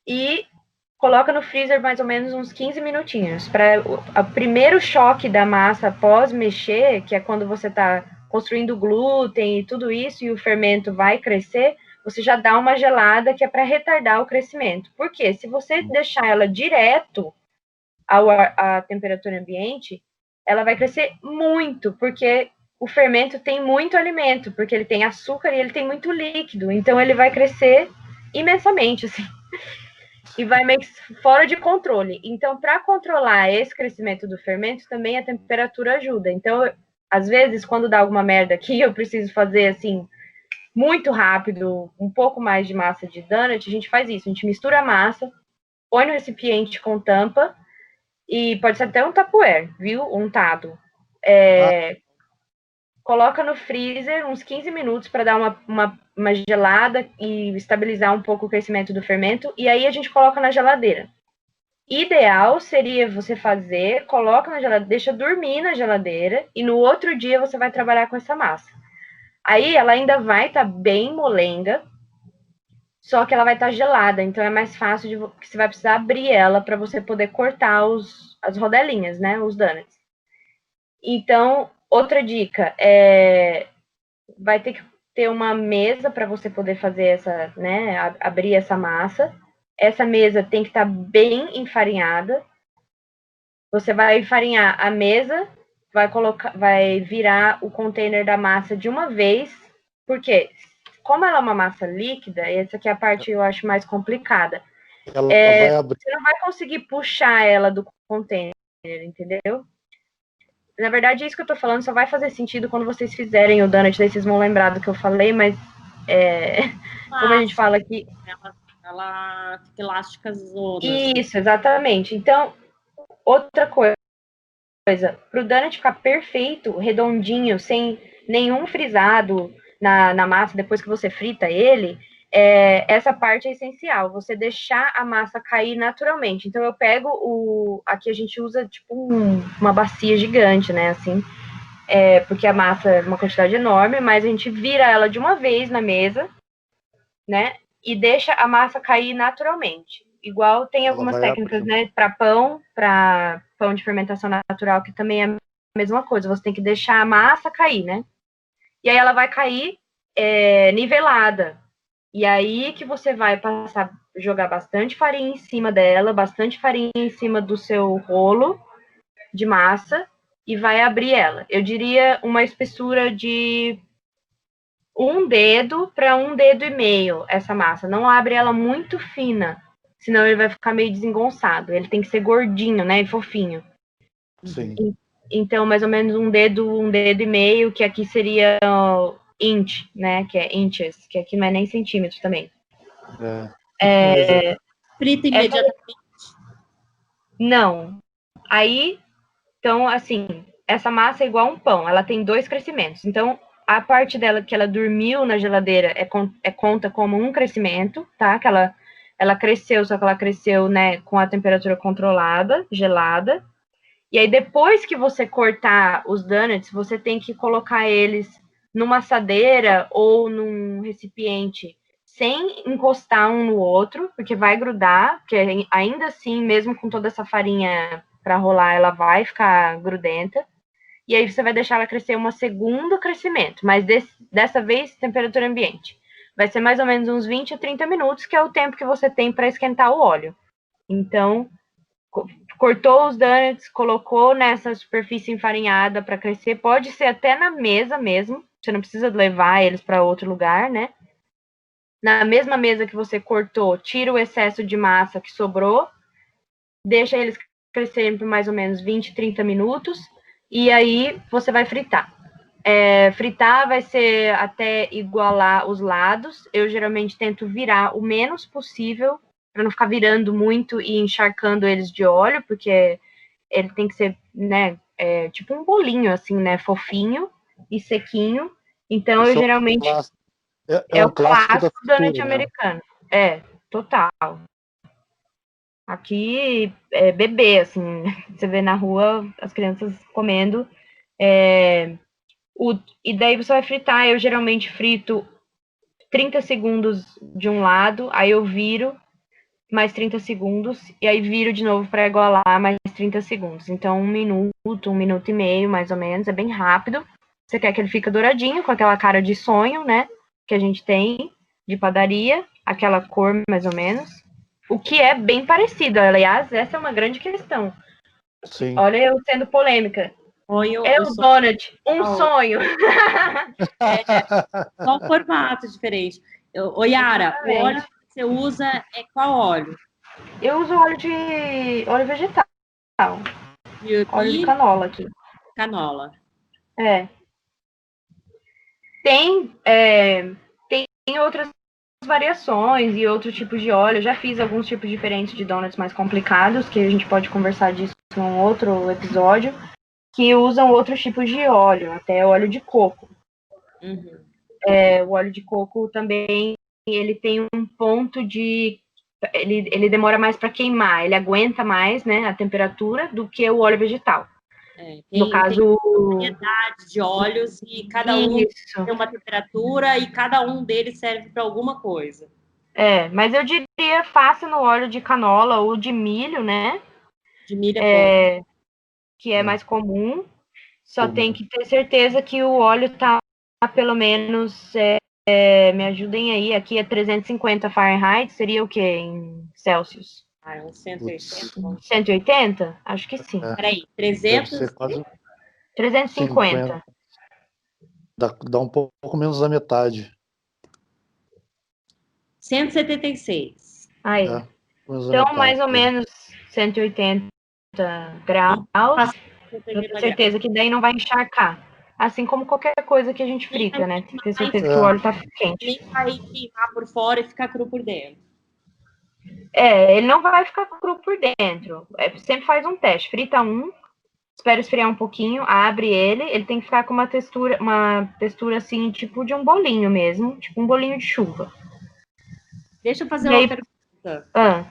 E coloca no freezer mais ou menos uns 15 minutinhos. Para o primeiro choque da massa após mexer, que é quando você está construindo glúten e tudo isso, e o fermento vai crescer, você já dá uma gelada que é para retardar o crescimento. Por quê? Se você deixar ela direto à temperatura ambiente, ela vai crescer muito, porque o fermento tem muito alimento, porque ele tem açúcar e ele tem muito líquido. Então ele vai crescer imensamente, assim. E vai meio que fora de controle. Então, para controlar esse crescimento do fermento, também a temperatura ajuda. Então, às vezes, quando dá alguma merda aqui, eu preciso fazer assim, muito rápido, um pouco mais de massa de donut, a gente faz isso. A gente mistura a massa, põe no recipiente com tampa, e pode ser até um tupperware, viu? Untado. Coloca no freezer uns 15 minutos para dar uma gelada e estabilizar um pouco o crescimento do fermento, e aí a gente coloca na geladeira. Ideal seria você fazer, coloca na geladeira, deixa dormir na geladeira, e no outro dia você vai trabalhar com essa massa. Aí ela ainda vai estar bem molenga, só que ela vai estar gelada, então é mais fácil que você vai precisar abrir ela para você poder cortar as rodelinhas, né, os donuts. Então, outra dica vai ter que ter uma mesa para você poder fazer essa, né, abrir essa massa. Essa mesa tem que estar bem enfarinhada. Você vai enfarinhar a mesa, vai virar o container da massa de uma vez, porque como ela é uma massa líquida, essa aqui é a parte que eu acho mais complicada. ela vai abrir. Você não vai conseguir puxar ela do container, entendeu? Na verdade, isso que eu tô falando só vai fazer sentido quando vocês fizerem o donut, daí vocês vão lembrar do que eu falei, mas como a gente fala aqui... Ela fica elástica zona. Isso, exatamente. Então, outra coisa, para o donut ficar perfeito, redondinho, sem nenhum frisado na massa depois que você frita ele, essa parte é essencial, você deixar a massa cair naturalmente. Então eu pego aqui a gente usa tipo uma bacia gigante, né, assim, porque a massa é uma quantidade enorme, mas a gente vira ela de uma vez na mesa, né, e deixa a massa cair naturalmente. Igual tem algumas técnicas, né, para pão de fermentação natural, que também é a mesma coisa, você tem que deixar a massa cair, né, e aí ela vai cair nivelada. E aí que você vai jogar bastante farinha em cima dela, bastante farinha em cima do seu rolo de massa e vai abrir ela. Eu diria uma espessura de 1 dedo para 1,5 dedo essa massa. Não abre ela muito fina, senão ele vai ficar meio desengonçado. Ele tem que ser gordinho, né, e fofinho. Sim. Então, mais ou menos 1 dedo, 1,5 dedo, que aqui seria inch, né, que é inches, que aqui não é nem centímetros também. Frita imediatamente? Não. Aí, então, assim, essa massa é igual a um pão, ela tem 2 crescimentos. Então, a parte dela que ela dormiu na geladeira conta como um crescimento, tá? Que ela cresceu, só que ela cresceu, né, com a temperatura controlada, gelada. E aí, depois que você cortar os donuts, você tem que colocar eles numa assadeira ou num recipiente sem encostar um no outro, porque vai grudar, porque ainda assim, mesmo com toda essa farinha para rolar, ela vai ficar grudenta. E aí você vai deixar ela crescer um segundo crescimento, mas dessa vez, temperatura ambiente. Vai ser mais ou menos uns 20 a 30 minutos, que é o tempo que você tem para esquentar o óleo. Então, cortou os donuts, colocou nessa superfície enfarinhada para crescer, pode ser até na mesa mesmo, você não precisa levar eles para outro lugar, né? Na mesma mesa que você cortou, tira o excesso de massa que sobrou, deixa eles crescerem por mais ou menos 20, 30 minutos, e aí você vai fritar. Fritar vai ser até igualar os lados. Eu geralmente tento virar o menos possível, para não ficar virando muito e encharcando eles de óleo, porque ele tem que ser, né, tipo um bolinho, assim, né, fofinho e sequinho. Então, eu geralmente... É um o clássico donut né? americano. Total. Aqui bebê, assim, você vê na rua as crianças comendo. E daí você vai fritar. Eu geralmente frito 30 segundos de um lado, aí eu viro mais 30 segundos, e aí viro de novo para igualar mais 30 segundos. Então, 1 minuto e meio, mais ou menos, é bem rápido. Você quer que ele fique douradinho, com aquela cara de sonho, né, que a gente tem de padaria, aquela cor mais ou menos. O que é bem parecido, aliás, essa é uma grande questão. Sim. Olha eu sendo polêmica. É o donut, sonho. Só um formato diferente. Yara, o óleo que você usa é qual óleo? Eu uso óleo vegetal. Óleo de canola aqui. Canola. Tem outras variações e outros tipos de óleo. Eu já fiz alguns tipos diferentes de donuts mais complicados, que a gente pode conversar disso num outro episódio, que usam outros tipos de óleo, até óleo de coco. O óleo de coco também, ele tem um ponto de... Ele demora mais para queimar, ele aguenta mais, né, a temperatura do que o óleo vegetal. No caso... Tem variedade de óleos e cada um tem uma temperatura e cada um deles serve para alguma coisa. Mas eu diria faça no óleo de canola ou de milho, né? De milho é bom. Que é mais comum. Só tem que ter certeza que o óleo tá pelo menos... me ajudem aí, aqui é 350 Fahrenheit, seria o quê em Celsius? Uns 180. 180? Acho que sim. Peraí, 300? 350. Dá um pouco menos da metade. 176. Aí. Então, mais ou menos 180 graus. Eu tenho certeza que daí não vai encharcar. Assim como qualquer coisa que a gente frita, né? Tem que ter certeza que o óleo tá quente. Nem vai queimar por fora e ficar cru por dentro. Ele não vai ficar cru por dentro. Sempre faz um teste. Frita espera esfriar um pouquinho, abre ele tem que ficar com uma textura assim, tipo de um bolinho mesmo, tipo um bolinho de chuva. Deixa eu fazer E aí- uma pergunta. Ah,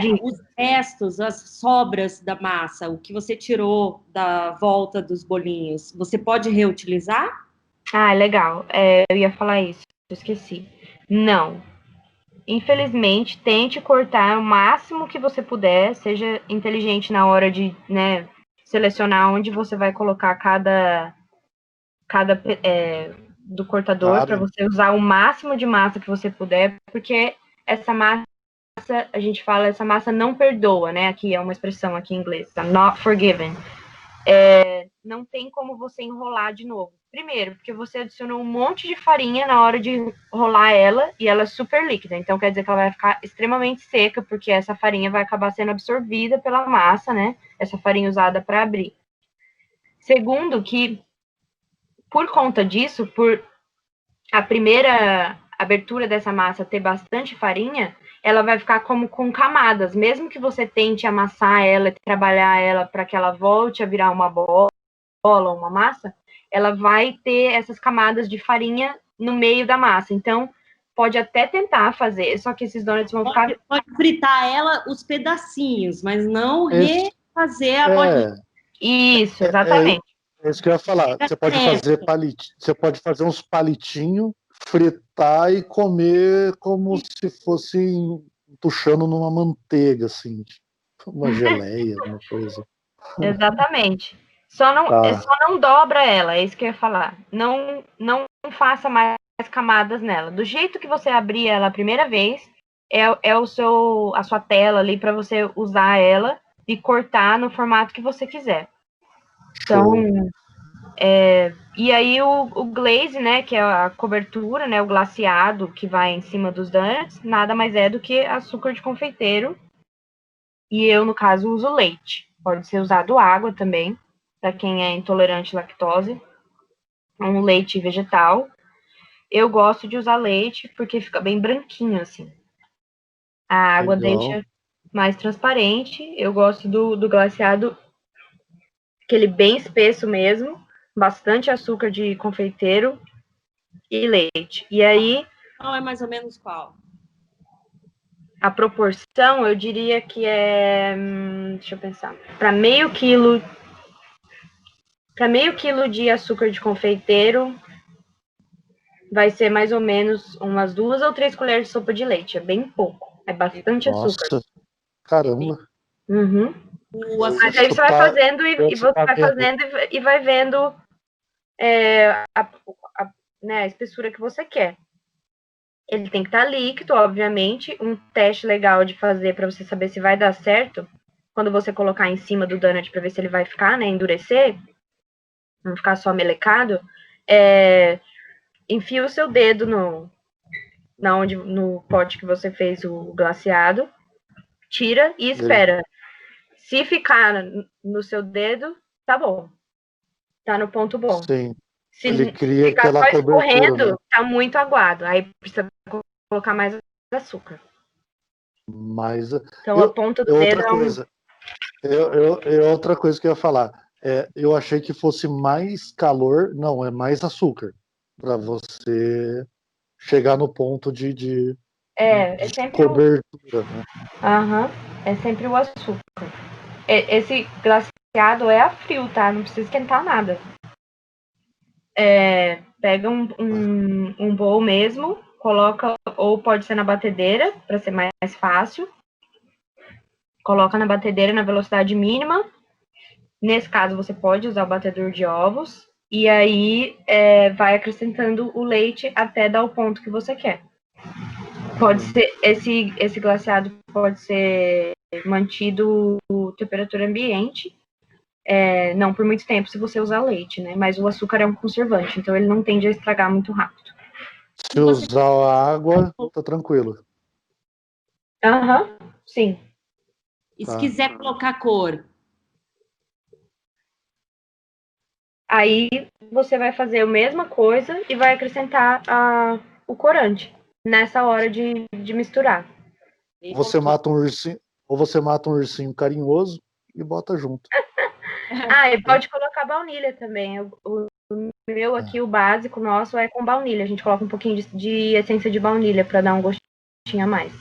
diga. Os restos, as sobras da massa, o que você tirou da volta dos bolinhos, você pode reutilizar? Ah, legal. Eu ia falar isso, eu esqueci. Não. Infelizmente, tente cortar o máximo que você puder, seja inteligente na hora de, né, selecionar onde você vai colocar cada do cortador para Claro. você usar o máximo de massa que você puder, porque essa massa, a gente fala, essa massa não perdoa, né? Aqui é uma expressão aqui em inglês, tá? Not forgiven. Não tem como você enrolar de novo. Primeiro, porque você adicionou um monte de farinha na hora de rolar ela e ela é super líquida. Então quer dizer que ela vai ficar extremamente seca, porque essa farinha vai acabar sendo absorvida pela massa, né? Essa farinha usada para abrir. Segundo, que por conta disso, por a primeira abertura dessa massa ter bastante farinha, ela vai ficar como com camadas. Mesmo que você tente amassar ela e trabalhar ela para que ela volte a virar uma bola, uma massa, ela vai ter essas camadas de farinha no meio da massa. Então, pode até tentar fazer, só que esses donuts vão ficar... Pode fritar ela os pedacinhos, mas não Esse- refazer a bolinha. Isso, É exatamente. isso que eu ia falar. Você pode fazer você pode fazer uns palitinhos, fritar e comer como se fosse tuchando numa manteiga, assim, tipo, uma geleia, uma coisa. Exatamente. Tá, Só não dobra ela, é isso que eu ia falar. Não faça mais camadas nela. Do jeito que você abrir ela a primeira vez, a sua tela ali para você usar ela e cortar no formato que você quiser. Então, show. e aí o glaze, né, que é a cobertura, né, o glaseado que vai em cima dos donuts, nada mais é do que açúcar de confeiteiro. E eu, no caso, uso leite. Pode ser usado água também, para quem é intolerante à lactose. Um leite vegetal. Eu gosto de usar leite porque fica bem branquinho, assim. A água Legal. deixa mais transparente. Eu gosto do glaseado, aquele bem espesso mesmo, bastante açúcar de confeiteiro e leite. E aí, Qual é mais ou menos qual? a proporção, eu diria que é... deixa eu pensar. Para meio quilo de açúcar de confeiteiro, vai ser mais ou menos umas 2 ou 3 colheres de sopa de leite. É bem pouco. É bastante açúcar. Nossa, caramba. Uhum. O Eu vou Mas aí você vai chutar, fazendo eu você vai vendo. fazendo e vai vendo a espessura que você quer. Ele tem que estar líquido, obviamente. Um teste legal de fazer para você saber se vai dar certo, quando você colocar em cima do donut para ver se ele vai ficar, né, endurecer, não ficar só melecado, enfia o seu dedo no pote que você fez o glaseado, tira e Ele, espera. Se ficar no seu dedo, tá bom. Tá no ponto bom. sim, ele Se cria ficar aquela só cobertura, né? escorrendo, tá muito aguado. Aí precisa colocar mais açúcar. Mas Então, a ponta do dedo outra é um... coisa, outra coisa que eu ia falar. Eu achei que fosse mais calor, não, é mais açúcar, para você chegar no ponto É de sempre o... cobertura, né? Aham, é sempre o açúcar. Esse glaseado é a frio, tá? Não precisa esquentar nada. Pega um bowl mesmo, coloca, ou pode ser na batedeira, para ser mais fácil. Coloca na batedeira na velocidade mínima. Nesse caso, você pode usar o batedor de ovos. E aí, vai acrescentando o leite até dar o ponto que você quer. Pode ser, esse glaseado pode ser mantido a temperatura ambiente. Não por muito tempo se você usar leite, né? Mas o açúcar é um conservante, então ele não tende a estragar muito rápido. Se usar a água, tá tranquilo. Aham, sim. E se Tá. quiser colocar cor? Aí você vai fazer a mesma coisa e vai acrescentar o corante nessa hora de misturar. Você mata um ursinho, ou você mata um ursinho carinhoso e bota junto. E pode colocar baunilha também. O meu aqui, o básico nosso, é com baunilha. A gente coloca um pouquinho de essência de baunilha para dar um gostinho tinha mais.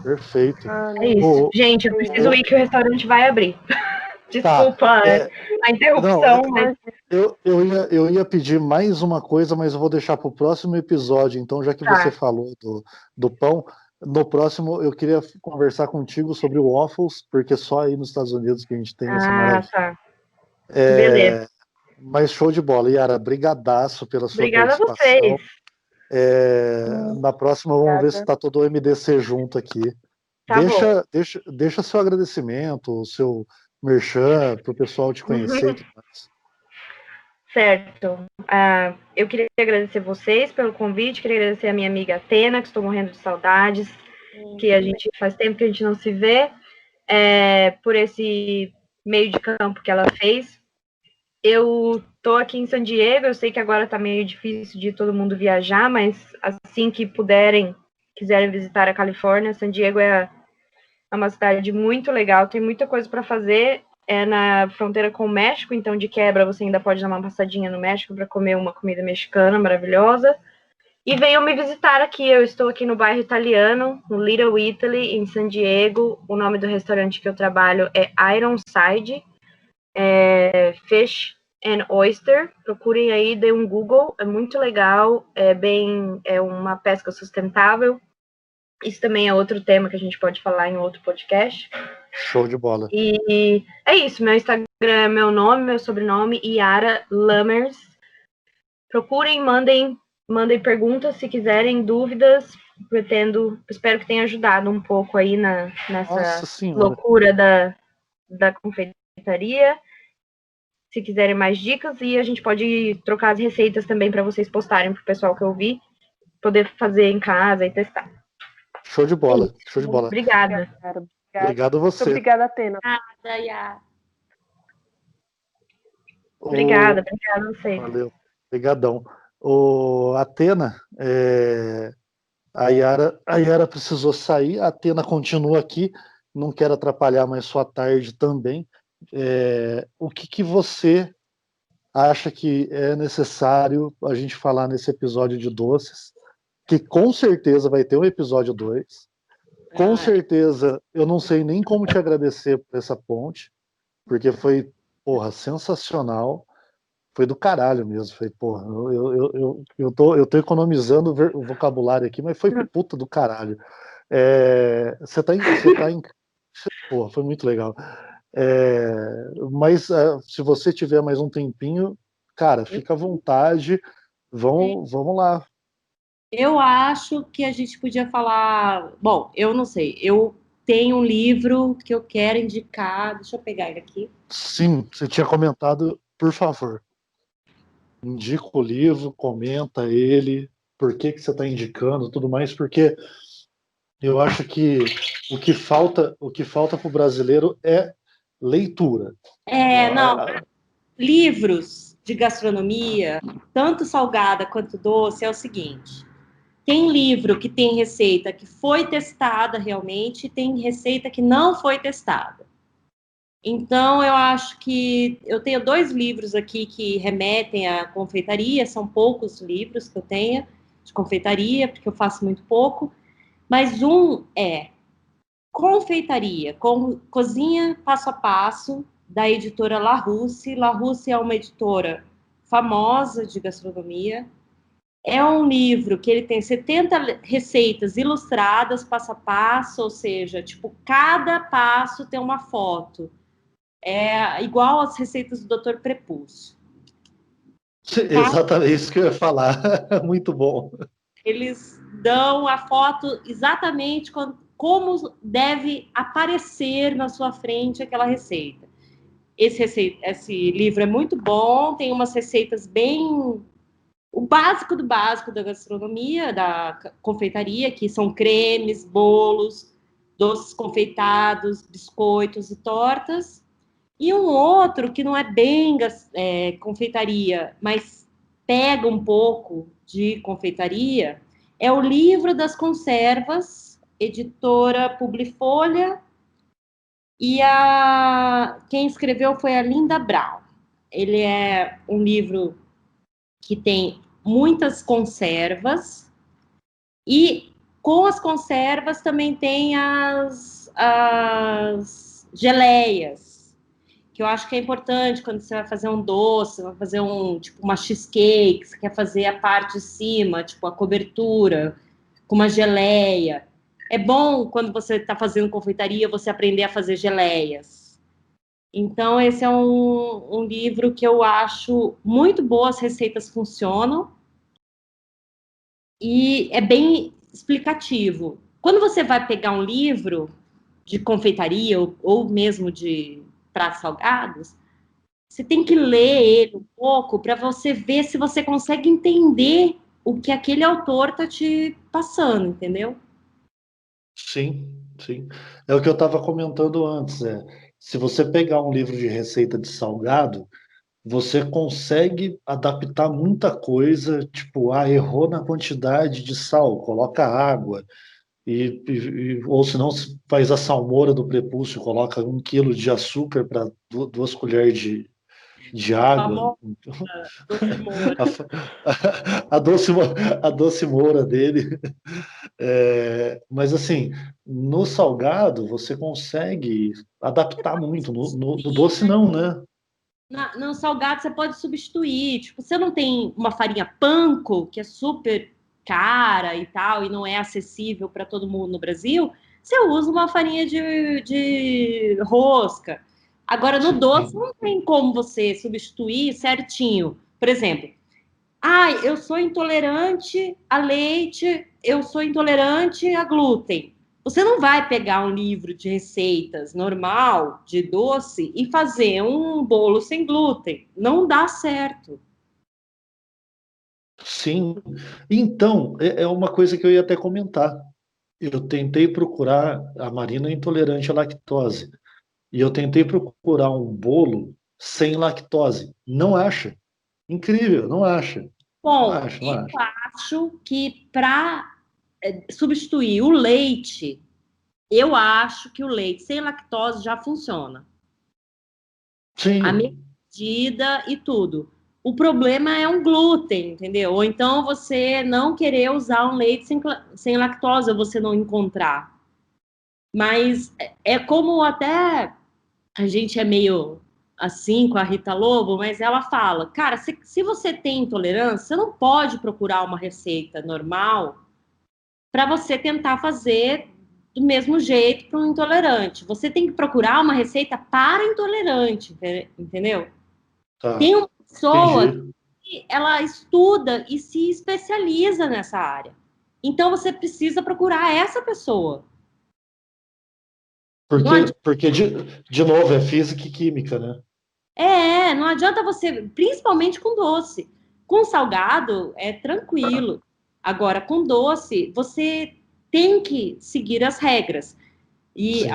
Perfeito. É isso. Gente, eu preciso ir que o restaurante vai abrir. Desculpa a interrupção. Não, mas... eu ia pedir mais uma coisa, mas eu vou deixar para o próximo episódio. Então, já que você falou do pão, no próximo eu queria conversar contigo sobre o waffles, porque só aí nos Estados Unidos que a gente tem essa maravilha. Tá. Beleza. Mas show de bola. Yara, brigadaço pela sua Obrigada participação. a vocês. Na próxima vamos ver se está todo o MDC junto aqui. Deixa seu agradecimento, o seu merchan para o pessoal te conhecer e tudo mais. Certo. Eu queria agradecer vocês pelo convite, queria agradecer a minha amiga Atena, que estou morrendo de saudades, que a gente faz tempo que a gente não se vê, por esse meio de campo que ela fez. Eu estou aqui em San Diego, eu sei que agora está meio difícil de todo mundo viajar, mas assim que quiserem visitar a Califórnia, San Diego é uma cidade muito legal, tem muita coisa para fazer, é na fronteira com o México, então de quebra você ainda pode dar uma passadinha no México para comer uma comida mexicana maravilhosa. E venham me visitar aqui, eu estou aqui no bairro italiano, no Little Italy, em San Diego. O nome do restaurante que eu trabalho é Ironside, Fish and Oyster. Procurem aí, dê um Google, é muito legal, é uma pesca sustentável. Isso também é outro tema que a gente pode falar em outro podcast. Show de bola. E é isso, meu Instagram é meu nome, meu sobrenome, Yara Lammers. Procurem, mandem perguntas se quiserem, dúvidas. Espero que tenha ajudado um pouco aí nessa loucura da confeitaria. Se quiserem mais dicas, e a gente pode trocar as receitas também para vocês postarem para o pessoal que eu vi, poder fazer em casa e testar. Show de bola, show de bola. Obrigada. Obrigado a você. Muito obrigada, Atena. Obrigada a vocês. Valeu, obrigadão. Atena, a Yara precisou sair, a Atena continua aqui, não quero atrapalhar mais sua tarde também. O que você acha que é necessário a gente falar nesse episódio de doces? Que com certeza vai ter um episódio 2. Com certeza, eu não sei nem como te agradecer por essa ponte, porque foi, sensacional. Foi do caralho mesmo. Foi, eu tô economizando o vocabulário aqui, mas foi puta do caralho. Você tá em. Porra, foi muito legal. Mas se você tiver mais um tempinho, cara, fica à vontade. Vamos lá. Eu acho que a gente podia falar. Bom, eu não sei. Eu tenho um livro que eu quero indicar. Deixa eu pegar ele aqui. Sim, você tinha comentado, por favor. Indica o livro, comenta ele, por que você está indicando, tudo mais, porque eu acho que o que falta para o brasileiro é leitura. Livros de gastronomia, tanto salgada quanto doce, é o seguinte: tem livro que tem receita que foi testada realmente, tem receita que não foi testada. Então, eu acho que eu tenho 2 livros aqui que remetem à confeitaria, são poucos livros que eu tenho de confeitaria, porque eu faço muito pouco, mas um é Confeitaria, Cozinha Passo a Passo, da editora Larousse. Larousse é uma editora famosa de gastronomia. É um livro que ele tem 70 receitas ilustradas, passo a passo, ou seja, tipo, cada passo tem uma foto. É igual às receitas do Dr. Prepúcio. Exatamente isso que eu ia falar. Muito bom. Eles dão a foto exatamente como deve aparecer na sua frente aquela receita. Esse livro é muito bom, tem umas receitas bem... O básico do básico da gastronomia, da confeitaria, que são cremes, bolos, doces confeitados, biscoitos e tortas. E um outro que não é bem confeitaria, mas pega um pouco de confeitaria, é o Livro das Conservas, editora Publifolha, e quem escreveu foi a Linda Brown. Ele é um livro que tem muitas conservas, E com as conservas também tem as geleias, que eu acho que é importante quando você vai fazer um doce, vai fazer tipo uma cheesecake, você quer fazer a parte de cima, tipo a cobertura, com uma geleia. É bom quando você está fazendo confeitaria você aprender a fazer geleias. Então, esse é um livro que eu acho muito bom, as receitas funcionam e é bem explicativo. Quando você vai pegar um livro de confeitaria ou mesmo de pratos salgados, você tem que ler ele um pouco para você ver se você consegue entender o que aquele autor está te passando, entendeu? Sim, sim. É o que eu estava comentando antes. Se você pegar um livro de receita de salgado, você consegue adaptar muita coisa, tipo, errou na quantidade de sal, coloca água, ou se não, faz a salmoura do prepúcio, coloca 1 quilo de açúcar para 2 colheres de A água. famosa doce moura. A, a doce, a doce moura dele. Mas assim, no salgado você consegue adaptar muito, no doce não, né? No salgado você pode substituir. Tipo, você não tem uma farinha panko, que é super cara e tal, e não é acessível para todo mundo no Brasil, você usa uma farinha de rosca. Agora, no doce, Sim, não tem como você substituir certinho. Por exemplo, eu sou intolerante a leite, eu sou intolerante a glúten. Você não vai pegar um livro de receitas normal, de doce, e fazer um bolo sem glúten. Não dá certo. sim. Então, é uma coisa que eu ia até comentar. Eu tentei procurar, a Marina é intolerante à lactose, e eu tentei procurar um bolo sem lactose. Não acha. Incrível, não acha. Não Bom, acha, não eu acha. acho que para substituir o leite, eu acho que o leite sem lactose já funciona. A Sim, medida e tudo. O problema é um glúten, entendeu? Ou então você não querer usar um leite sem lactose, ou você não encontrar. Mas é como até a gente é meio assim com a Rita Lobo, mas ela fala, cara, se você tem intolerância, você não pode procurar uma receita normal para você tentar fazer do mesmo jeito para um intolerante. Você tem que procurar uma receita para intolerante, entendeu? tá. Tem uma pessoa Entendi. que ela estuda e se especializa nessa área. Então você precisa procurar essa pessoa. Não Porque, adianta, porque de novo, é física e química, né? não adianta você, principalmente com doce. Com salgado é tranquilo. Agora, com doce, você tem que seguir as regras. E Sim.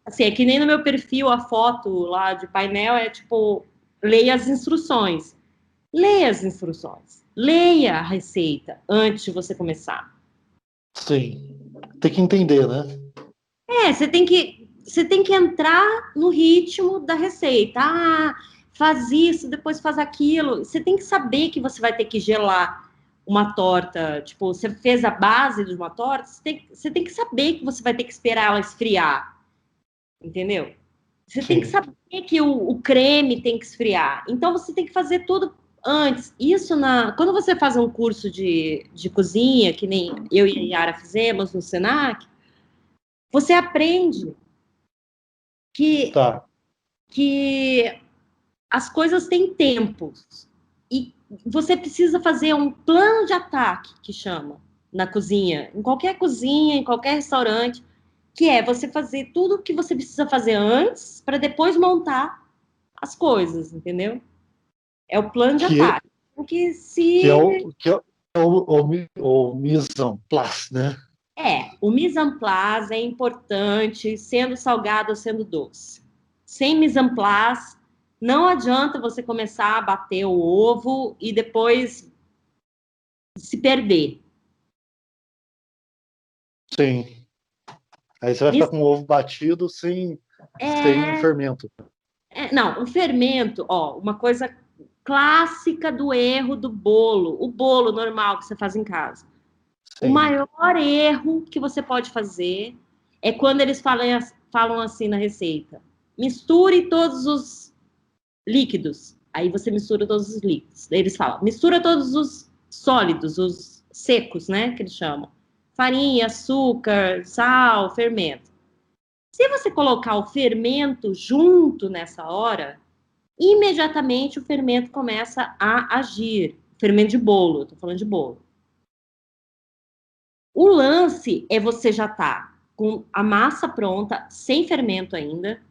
assim, é que nem no meu perfil a foto lá de painel é tipo, leia as instruções. Leia as instruções. Leia a receita antes de você começar. Sim. Tem que entender, né? Você tem que entrar no ritmo da receita. Faz isso, depois faz aquilo. Você tem que saber que você vai ter que gelar uma torta. Tipo, você fez a base de uma torta, você tem que saber que você vai ter que esperar ela esfriar. Entendeu? Você tem que Sim. saber que o creme tem que esfriar. Então, você tem que fazer tudo antes. Quando você faz um curso de cozinha, que nem eu e a Yara fizemos no Senac, você aprende que, Tá. que as coisas têm tempos. E você precisa fazer um plano de ataque, que chama, na cozinha. Em qualquer cozinha, em qualquer restaurante, que é você fazer tudo o que você precisa fazer antes, para depois montar as coisas, entendeu? É o plano de Que, ataque. Porque que é se. o mise en place, né? O mise en place é importante, sendo salgado ou sendo doce. Sem mise en place, não adianta você começar a bater o ovo e depois se perder. Sim. Aí você vai ficar Mise- com o ovo batido sem É, fermento. não, o fermento, uma coisa clássica do erro do bolo, o bolo normal que você faz em casa. O maior erro que você pode fazer é quando eles falam assim na receita: misture todos os líquidos. Aí você mistura todos os líquidos. Daí eles falam: mistura todos os sólidos, os secos, né? Que eles chamam. Farinha, açúcar, sal, fermento. Se você colocar o fermento junto nessa hora, imediatamente o fermento começa a agir. Fermento de bolo, eu tô falando de bolo. O lance é você já tá com a massa pronta, sem fermento ainda.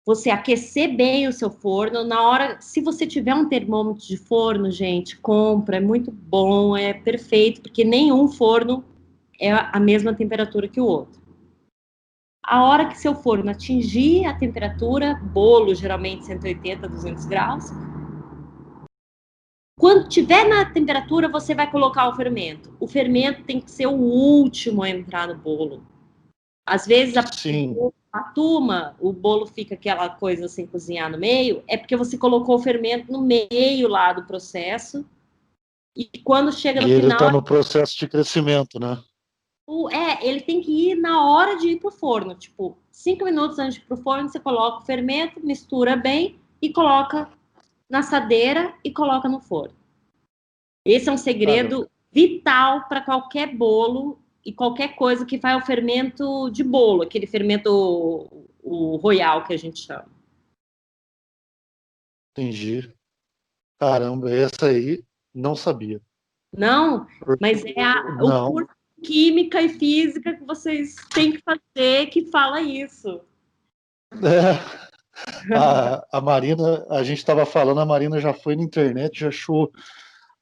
Você aquecer bem o seu forno. Na hora, se você tiver um termômetro de forno, gente, compra, é muito bom, é perfeito, porque nenhum forno é a mesma temperatura que o outro. A hora que seu forno atingir a temperatura, bolo geralmente 180, 200 graus, quando tiver na temperatura, você vai colocar o fermento. O fermento tem que ser o último a entrar no bolo. Às vezes a turma, o bolo fica aquela coisa sem cozinhar no meio, é porque você colocou o fermento no meio lá do processo, e quando chega no E ele está final, no processo de crescimento, né? ele tem que ir na hora de ir pro forno, tipo, 5 minutos antes de ir pro forno, você coloca o fermento, mistura bem e coloca na assadeira e coloca no forno. Esse é um segredo vital para qualquer bolo e qualquer coisa que vai ao fermento de bolo, aquele fermento o royal que a gente chama. Entendi. Caramba, essa aí não sabia. Não, mas é o Não. curso de Química e Física que vocês têm que fazer que fala isso. A Marina, a gente estava falando, a Marina já foi na internet, já achou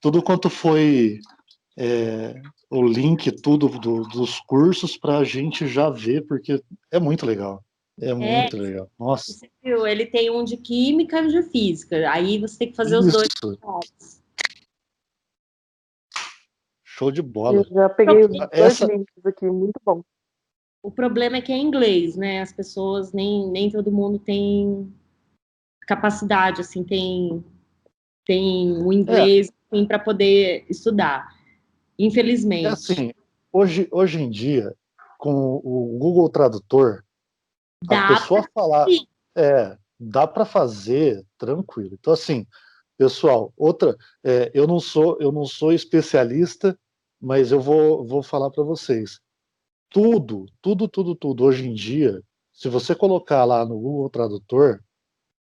tudo quanto foi o link, tudo dos cursos para a gente já ver, porque é muito legal. É muito legal. Nossa. Você viu? Ele tem um de Química e um de Física. Aí você tem que fazer os dois. Show de bola. Eu já peguei os dois links aqui, muito bom. O problema é que é em inglês, né? As pessoas, nem todo mundo tem capacidade, assim, tem o inglês assim, para poder estudar. Infelizmente. É assim, hoje em dia, com o Google Tradutor, a pessoa falar, dá para fazer tranquilo. Então, assim, pessoal, eu não sou especialista, mas eu vou falar para vocês. Tudo, hoje em dia, se você colocar lá no Google Tradutor,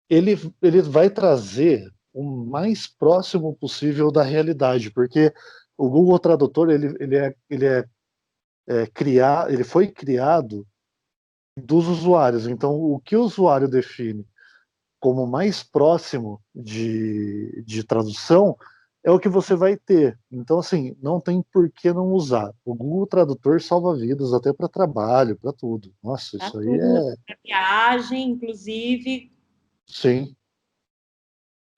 ele vai trazer o mais próximo possível da realidade, porque o Google Tradutor ele foi criado dos usuários. Então, o que o usuário define como mais próximo de tradução é o que você vai ter. Então, assim, não tem por que não usar. O Google Tradutor salva vidas até para trabalho, para tudo. Nossa, isso aí é... Para viagem, inclusive. Sim.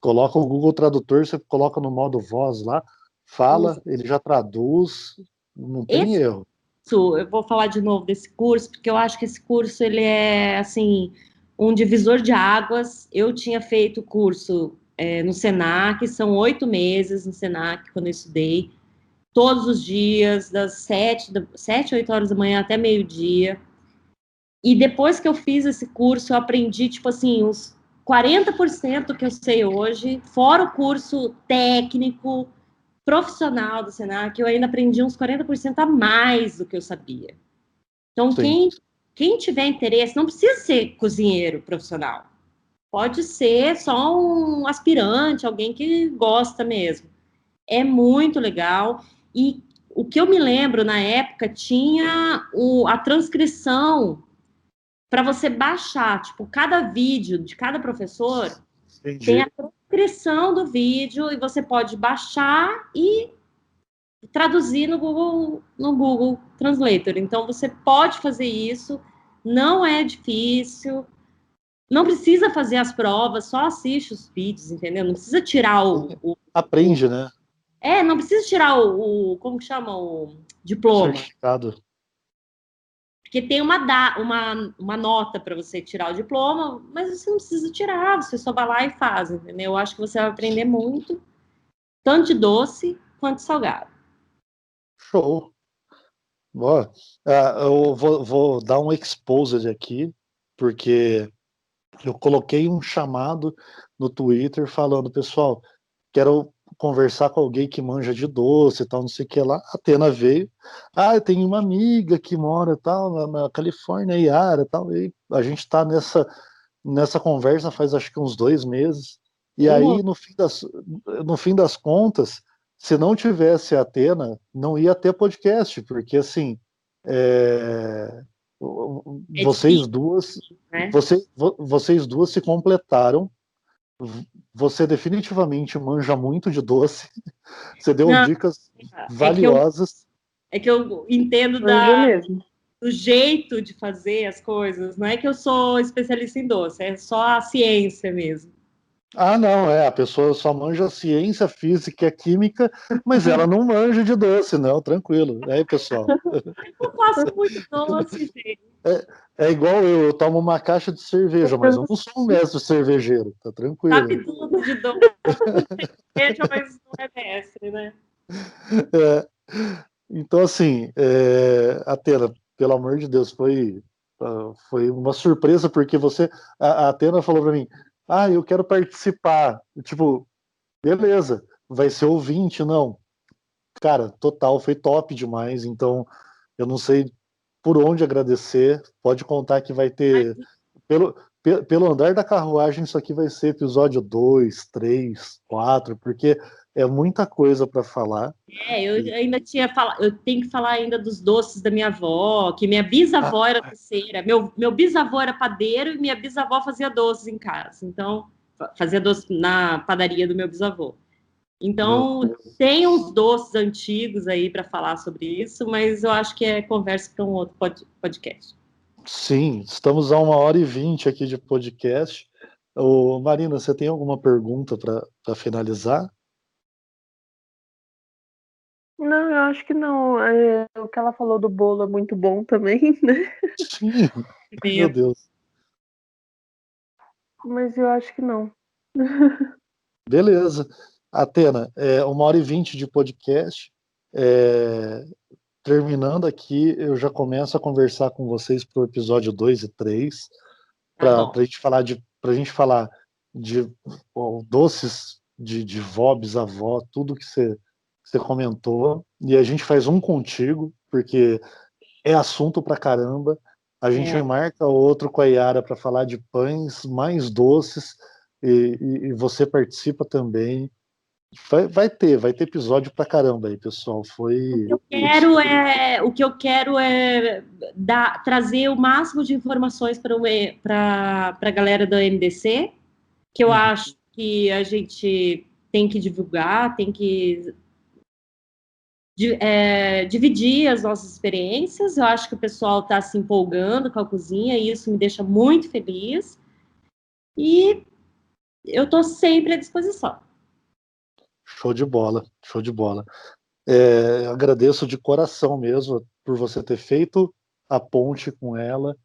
Coloca o Google Tradutor, você coloca no modo voz lá, fala, ele já traduz, não tem erro. Eu vou falar de novo desse curso, porque eu acho que esse curso ele é assim um divisor de águas. Eu tinha feito o curso no Senac, são 8 meses no Senac, quando eu estudei, todos os dias, das 7, 8 horas da manhã até meio-dia. E depois que eu fiz esse curso, eu aprendi, tipo assim, uns 40% que eu sei hoje, fora o curso técnico, profissional do Senac, eu ainda aprendi uns 40% a mais do que eu sabia. Então, quem tiver interesse, não precisa ser cozinheiro profissional. Pode ser só um aspirante, alguém que gosta mesmo. É muito legal. E o que eu me lembro, na época, tinha a transcrição para você baixar. Tipo, cada vídeo de cada professor tem a transcrição do vídeo e você pode baixar e traduzir no Google Translator. Então, você pode fazer isso, não é difícil, não precisa fazer as provas, só assiste os vídeos, entendeu? Não precisa tirar Aprende, né? Não precisa tirar como que chama? O diploma. Certificado. Porque tem uma nota para você tirar o diploma, mas você não precisa tirar, você só vai lá e faz, entendeu? Eu acho que você vai aprender muito, tanto de doce quanto de salgado. Show. Ó, eu vou dar um exposed aqui, porque eu coloquei um chamado no Twitter falando, pessoal, quero conversar com alguém que manja de doce e tal, não sei o que lá. A Atena veio. Eu tenho uma amiga que mora tal, na Califórnia, Yara, tal, e a gente está nessa conversa faz acho que uns 2 meses. E aí, no fim das contas, se não tivesse a Atena, não ia ter podcast, porque assim, é, É vocês difícil, duas, né? vocês duas se completaram. Você definitivamente manja muito de doce. Você deu Não, dicas é que eu, valiosas. é que eu entendo Manja mesmo. do jeito de fazer as coisas. Não é que eu sou especialista em doce, é só a ciência mesmo. Não, a pessoa só manja ciência, física, química, mas ela não manja de doce, não, tranquilo. Aí, pessoal, Eu faço muito doce, gente. é igual eu tomo uma caixa de cerveja, mas eu não sou um mestre cervejeiro, tá tranquilo. Sabe tudo de doce, cerveja, mas não é mestre, né? É, então, assim, Atena, pelo amor de Deus, foi uma surpresa, porque a Atena falou para mim, eu quero participar. Tipo, beleza, vai ser ouvinte, não. Cara, total, foi top demais, então eu não sei por onde agradecer. Pode contar que vai ter, pelo andar da carruagem, isso aqui vai ser episódio 2, 3, 4, porque é muita coisa para falar. Eu ainda eu tenho que falar ainda dos doces da minha avó, que minha bisavó era doceira, meu bisavô era padeiro e minha bisavó fazia doces em casa. Então, fazia doce na padaria do meu bisavô. Meu Então, Deus. tem uns doces antigos aí para falar sobre isso, mas eu acho que é conversa para um outro podcast. Sim, estamos a 1h20 aqui de podcast. Marina, você tem alguma pergunta para finalizar? Não, eu acho que não. O que ela falou do bolo é muito bom também, né? Sim, meu Deus. Mas eu acho que não. Beleza. Atena, 1h20 de podcast. É, terminando aqui, eu já começo a conversar com vocês para o episódio 2 e 3, Tá para bom. a gente falar de doces de vó, bisavó, tudo que você comentou. E a gente faz um contigo, porque é assunto pra caramba. A gente É. marca outro com a Yara para falar de pães mais doces, e você participa também. Vai ter episódio pra caramba aí, pessoal. O que eu quero é trazer o máximo de informações para a galera da MDC, que eu Uhum. acho que a gente tem que divulgar, tem que dividir as nossas experiências. Eu acho que o pessoal está se empolgando com a cozinha e isso me deixa muito feliz. E eu estou sempre à disposição. Show de bola, show de bola. Agradeço de coração mesmo por você ter feito a ponte com ela,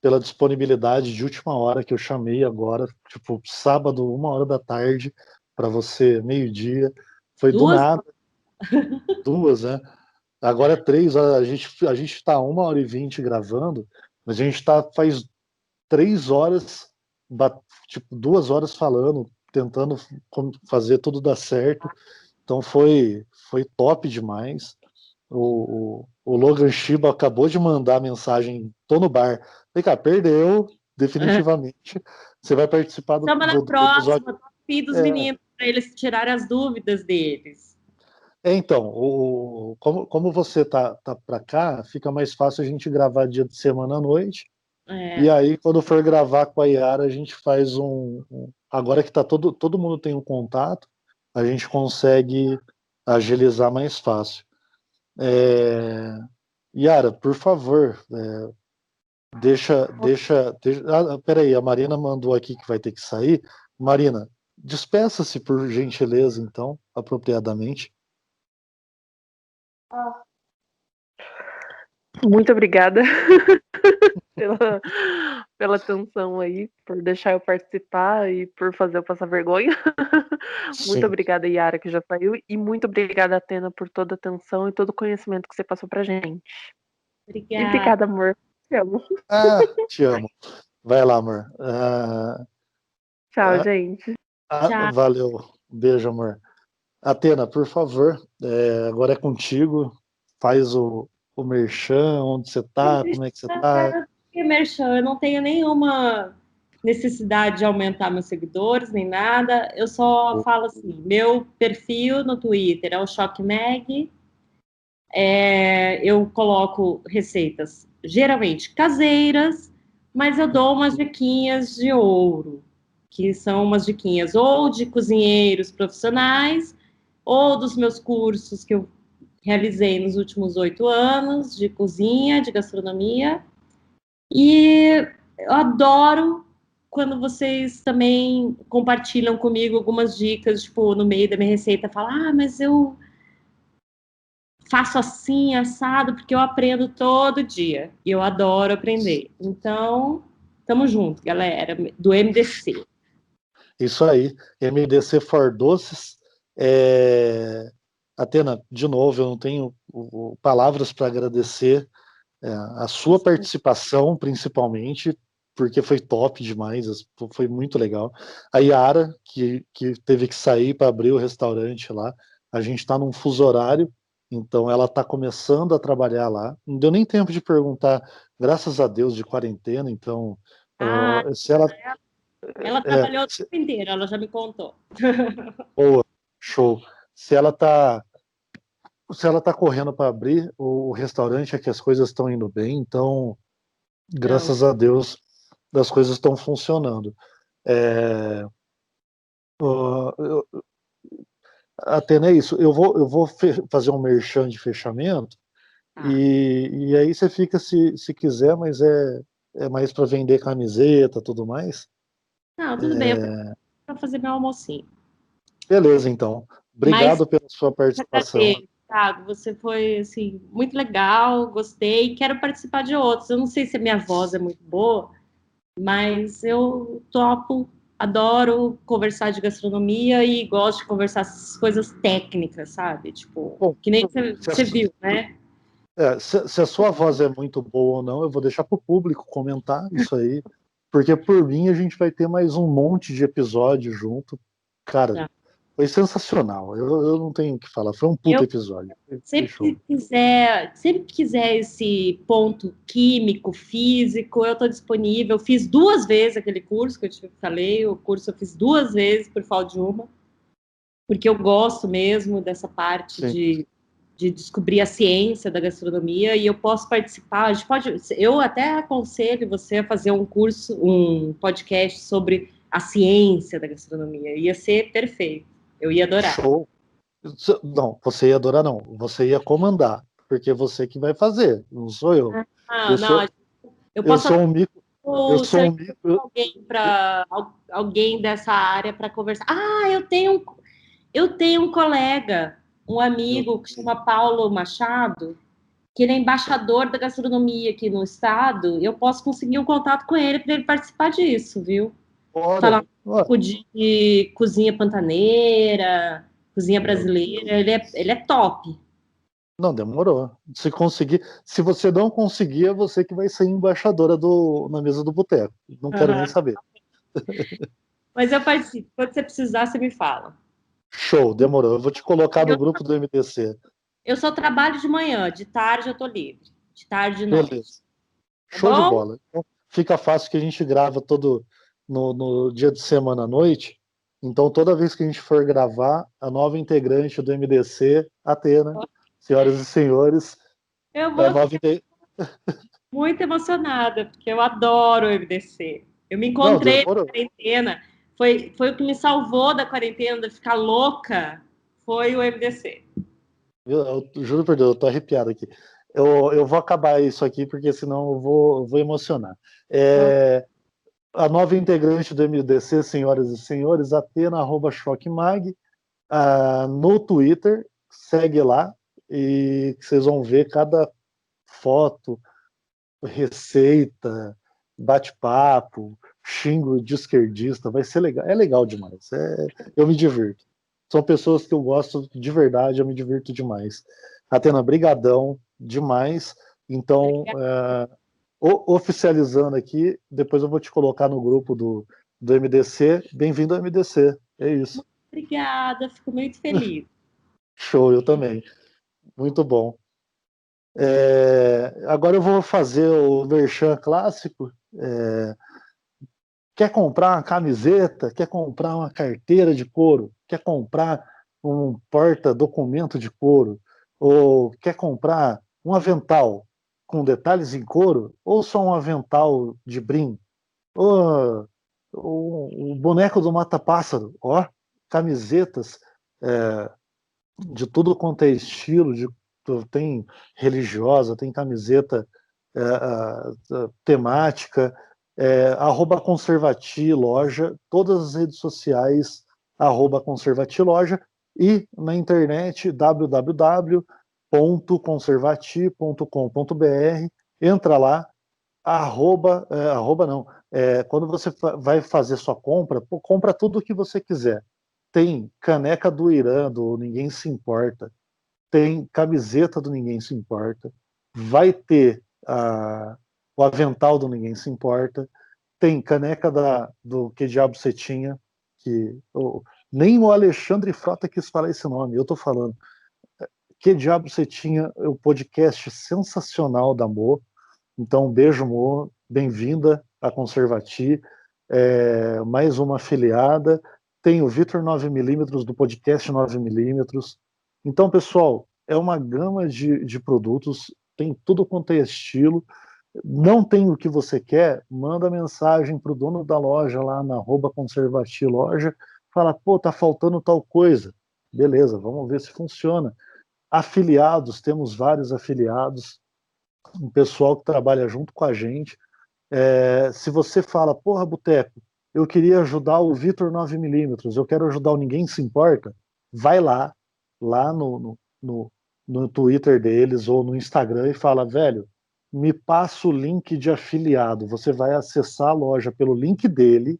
pela disponibilidade de última hora que eu chamei agora, tipo, sábado, 1h da tarde, para você, meio-dia. Foi do 2 nada, 2, né? Agora é 3 horas, a gente está 1h20 gravando, mas a gente está faz 3 horas, tipo, 2 horas falando, tentando fazer tudo dar certo. Então foi top demais. O Logan Shiba acabou de mandar a mensagem, tô no bar. Falei, cara, perdeu, definitivamente. Você vai participar do, Chama na do, do episódio. próxima, top dos É, meninos, para eles tirarem as dúvidas deles. então, como você tá para cá, fica mais fácil a gente gravar dia de semana à noite. E É, aí, quando for gravar com a Yara, a gente faz agora que tá todo mundo tem um contato, a gente consegue agilizar mais fácil. Yara, por favor, deixa. Peraí, a Marina mandou aqui que vai ter que sair. Marina, despeça-se por gentileza, então, apropriadamente. Muito obrigada pela atenção aí, por deixar eu participar e por fazer eu passar vergonha. Muito Sim. obrigada, Yara, que já saiu. E muito obrigada, Atena, por toda a atenção e todo o conhecimento que você passou pra gente. Obrigada. E obrigada, amor. Te amo. Te amo. Vai lá, amor. Tchau, gente. Tchau. Valeu. Beijo, amor. Atena, por favor, agora é contigo. Faz o merchan, onde você tá, como é que você tá. Merchan, eu não tenho nenhuma necessidade de aumentar meus seguidores, nem nada. Eu só falo assim, meu perfil no Twitter é o Choque Mag. Eu coloco receitas geralmente caseiras, mas eu dou umas diquinhas de ouro, que são umas diquinhas ou de cozinheiros profissionais, ou dos meus cursos que eu realizei nos últimos 8 anos de cozinha, de gastronomia. E eu adoro quando vocês também compartilham comigo algumas dicas, tipo, no meio da minha receita, falar, mas eu faço assim, assado, porque eu aprendo todo dia. E eu adoro aprender. Então, tamo junto, galera, do MDC. Isso aí, MDC For Doces. Atena, de novo, eu não tenho palavras para agradecer a sua participação, principalmente, porque foi top demais, foi muito legal. A Yara, que teve que sair para abrir o restaurante lá, a gente está num fuso horário, então ela está começando a trabalhar lá. Não deu nem tempo de perguntar, graças a Deus, de quarentena, então, se ela. Ela trabalhou o tempo inteiro, ela já me contou. Boa, show. Se ela tá correndo para abrir o restaurante, é que as coisas estão indo bem, então, graças a Deus, as coisas estão funcionando. Atena, é isso. Eu vou fazer um merchan de fechamento e aí você fica se quiser, mas é mais para vender camiseta, tudo mais. Não, tudo bem, eu vou fazer meu almocinho. Beleza, então. Mas Obrigado pela sua participação. Thiago, você foi assim muito legal, gostei, quero participar de outros. Eu não sei se a minha voz é muito boa, mas eu topo, adoro conversar de gastronomia e gosto de conversar essas coisas técnicas, sabe? Tipo, Bom, que nem você viu, né? se a sua voz é muito boa ou não, eu vou deixar para o público comentar isso aí, porque por mim a gente vai ter mais um monte de episódio junto. Cara, Tá. foi sensacional. Eu não tenho o que falar. Foi um puta episódio. Sempre quiser esse ponto químico, físico, eu estou disponível. Fiz 2 vezes aquele curso que eu te falei, o curso eu fiz 2 vezes por falta de uma, porque eu gosto mesmo dessa parte de descobrir a ciência da gastronomia e eu posso participar. A gente pode, eu até aconselho você a fazer um curso, um podcast sobre a ciência da gastronomia. Ia ser perfeito. Eu ia adorar. Show. Não, você ia adorar, não. Você ia comandar, porque é você que vai fazer, não sou eu. Ah, Eu não, sou, eu eu posso sou um mico. Eu ou se sou eu um encontro mico. alguém dessa área para conversar. Ah, eu tenho um colega, um amigo que chama Paulo Machado, que ele é embaixador da gastronomia aqui no estado. Eu posso conseguir um contato com ele para ele participar disso, viu? Falar Olha, um pouco de cozinha pantaneira, cozinha brasileira. Ele é top. não, demorou. Se conseguir, se você não conseguir, é você que vai ser embaixadora na mesa do boteco. Não quero nem Uhum. saber. Mas eu participo. Quando você precisar, você me fala. Show, demorou. Eu vou te colocar no Eu, grupo do MDC. eu só trabalho de manhã, de tarde eu tô livre. De tarde e de noite. Beleza. Tá Show de bom? bola. Então, fica fácil que a gente grava todo no dia de semana à noite. Então, toda vez que a gente for gravar, a nova integrante do MDC, Atena, senhoras e senhores, Eu a vou nova ficar integrante. muito emocionada, porque eu adoro o MDC. Eu me Não, encontrei na demorou. quarentena. Foi o que me salvou da quarentena, de ficar louca. Foi o MDC. Eu juro por Deus, eu tô arrepiado aqui. Eu vou acabar isso aqui, porque senão eu vou emocionar. A nova integrante do MDC, senhoras e senhores, Atena, @choquemag, no Twitter, segue lá, e vocês vão ver cada foto, receita, bate-papo, xingo de esquerdista, vai ser legal. É legal demais. Eu me divirto. São pessoas que eu gosto de verdade, eu me divirto demais. Atena, brigadão demais. Então, oficializando aqui, depois eu vou te colocar no grupo do MDC. Bem-vindo ao MDC. É isso. Obrigada, fico muito feliz. Show, eu também. Muito bom. Agora eu vou fazer o merchan clássico. Quer comprar uma camiseta? Quer comprar uma carteira de couro? Quer comprar um porta-documento de couro? Ou quer comprar um avental com detalhes em couro? Ou só um avental de brim? Ou o boneco do mata-pássaro? Ó, camisetas de tudo quanto é estilo, tem religiosa, tem camiseta temática, @conservatiloja, todas as redes sociais, @conservatiloja, e na internet, www.conservati.com.br, entra lá, quando você vai fazer sua compra, compra tudo o que você quiser. Tem caneca do Irã, do Ninguém Se Importa, tem camiseta do Ninguém Se Importa, vai ter o avental do Ninguém Se Importa, tem caneca do Que Diabo Você Tinha, nem o Alexandre Frota quis falar esse nome, eu tô falando. Que Diabo Você Tinha, o podcast sensacional da Mo. Então, beijo, Mo, bem-vinda a Conservati, mais uma afiliada. Tem o Vitor 9mm do podcast 9mm. Então, pessoal, é uma gama de produtos, tem tudo quanto é estilo. Não tem o que você quer, manda mensagem para o dono da loja lá na @conservatiloja, fala, pô, tá faltando tal coisa. Beleza, vamos ver se funciona. Afiliados, temos vários afiliados, um pessoal que trabalha junto com a gente. Se você fala, porra, Boteco, eu queria ajudar o Vitor 9mm, eu quero ajudar o Ninguém Se Importa, vai lá no Twitter deles ou no Instagram e fala, velho, me passa o link de afiliado, você vai acessar a loja pelo link dele,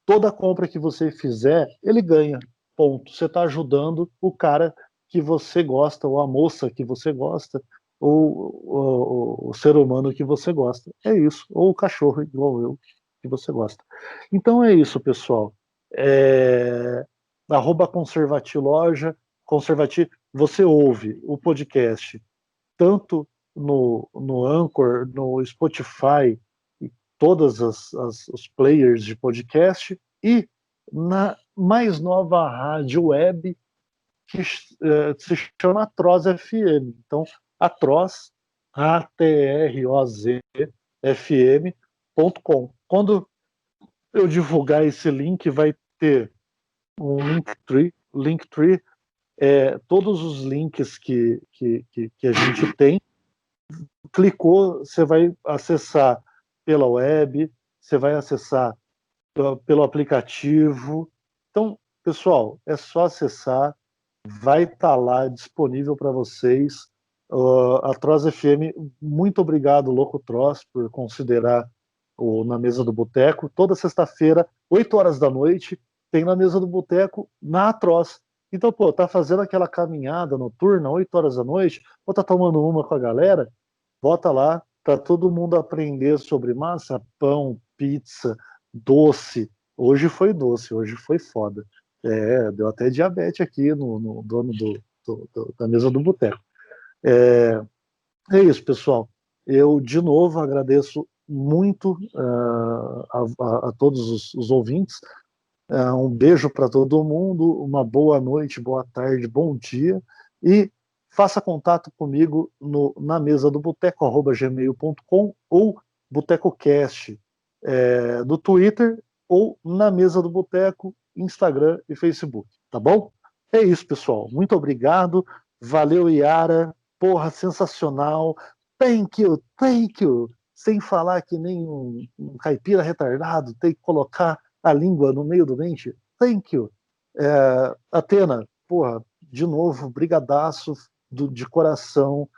toda compra que você fizer, ele ganha, ponto. Você está ajudando o cara que você gosta, ou a moça que você gosta, ou o ser humano que você gosta. É isso. Ou o cachorro, igual eu, que você gosta. Então é isso, pessoal. @conservatiloja, Conservati, você ouve o podcast tanto no Anchor, no Spotify, todas os players de podcast, e na mais nova rádio web que se chama Atroz FM. Então, Atroz, ATROZ FM.com. Quando eu divulgar esse link, vai ter um Linktree, todos os links que a gente tem. Clicou, você vai acessar pela web, você vai acessar pelo aplicativo. Então, pessoal, é só acessar, vai estar lá disponível para vocês. A Troz FM, muito obrigado, Louco Troz, por considerar o Na Mesa do Boteco. Toda sexta-feira, 8 horas da noite, tem Na Mesa do Boteco na Troz. Então, pô, tá fazendo aquela caminhada noturna, 8 horas da noite, ou tá tomando uma com a galera, bota lá, tá todo mundo a aprender sobre massa, pão, pizza, doce. Hoje foi doce, hoje foi foda. Deu até diabetes aqui no dono da mesa do boteco. É isso, pessoal. Eu, de novo, agradeço muito a todos os ouvintes. Um beijo para todo mundo, uma boa noite, boa tarde, bom dia. E faça contato comigo na mesa do boteco, @gmail.com, ou BotecoCast do Twitter, ou na mesa do boteco, Instagram e Facebook, tá bom? É isso, pessoal. Muito obrigado. Valeu, Yara. Porra, sensacional. Thank you, thank you. Sem falar que nem um caipira retardado, tem que colocar a língua no meio do dente. Thank you. Atena, porra, de novo, brigadaço de coração.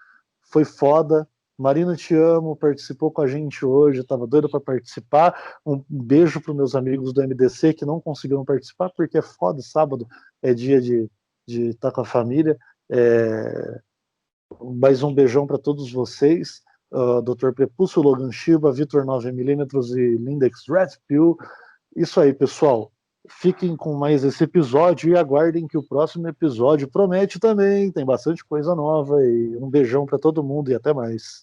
Foi foda. Marina, te amo, participou com a gente hoje, estava doida para participar. Um beijo para os meus amigos do MDC que não conseguiram participar, porque é foda, sábado é dia de estar com a família. Mais um beijão para todos vocês. Dr. Prepúcio, Logan Shiba, Vitor 9mm e Lindex Red Pill. Isso aí, pessoal. Fiquem com mais esse episódio e aguardem que o próximo episódio promete também. Tem bastante coisa nova. E um beijão para todo mundo e até mais.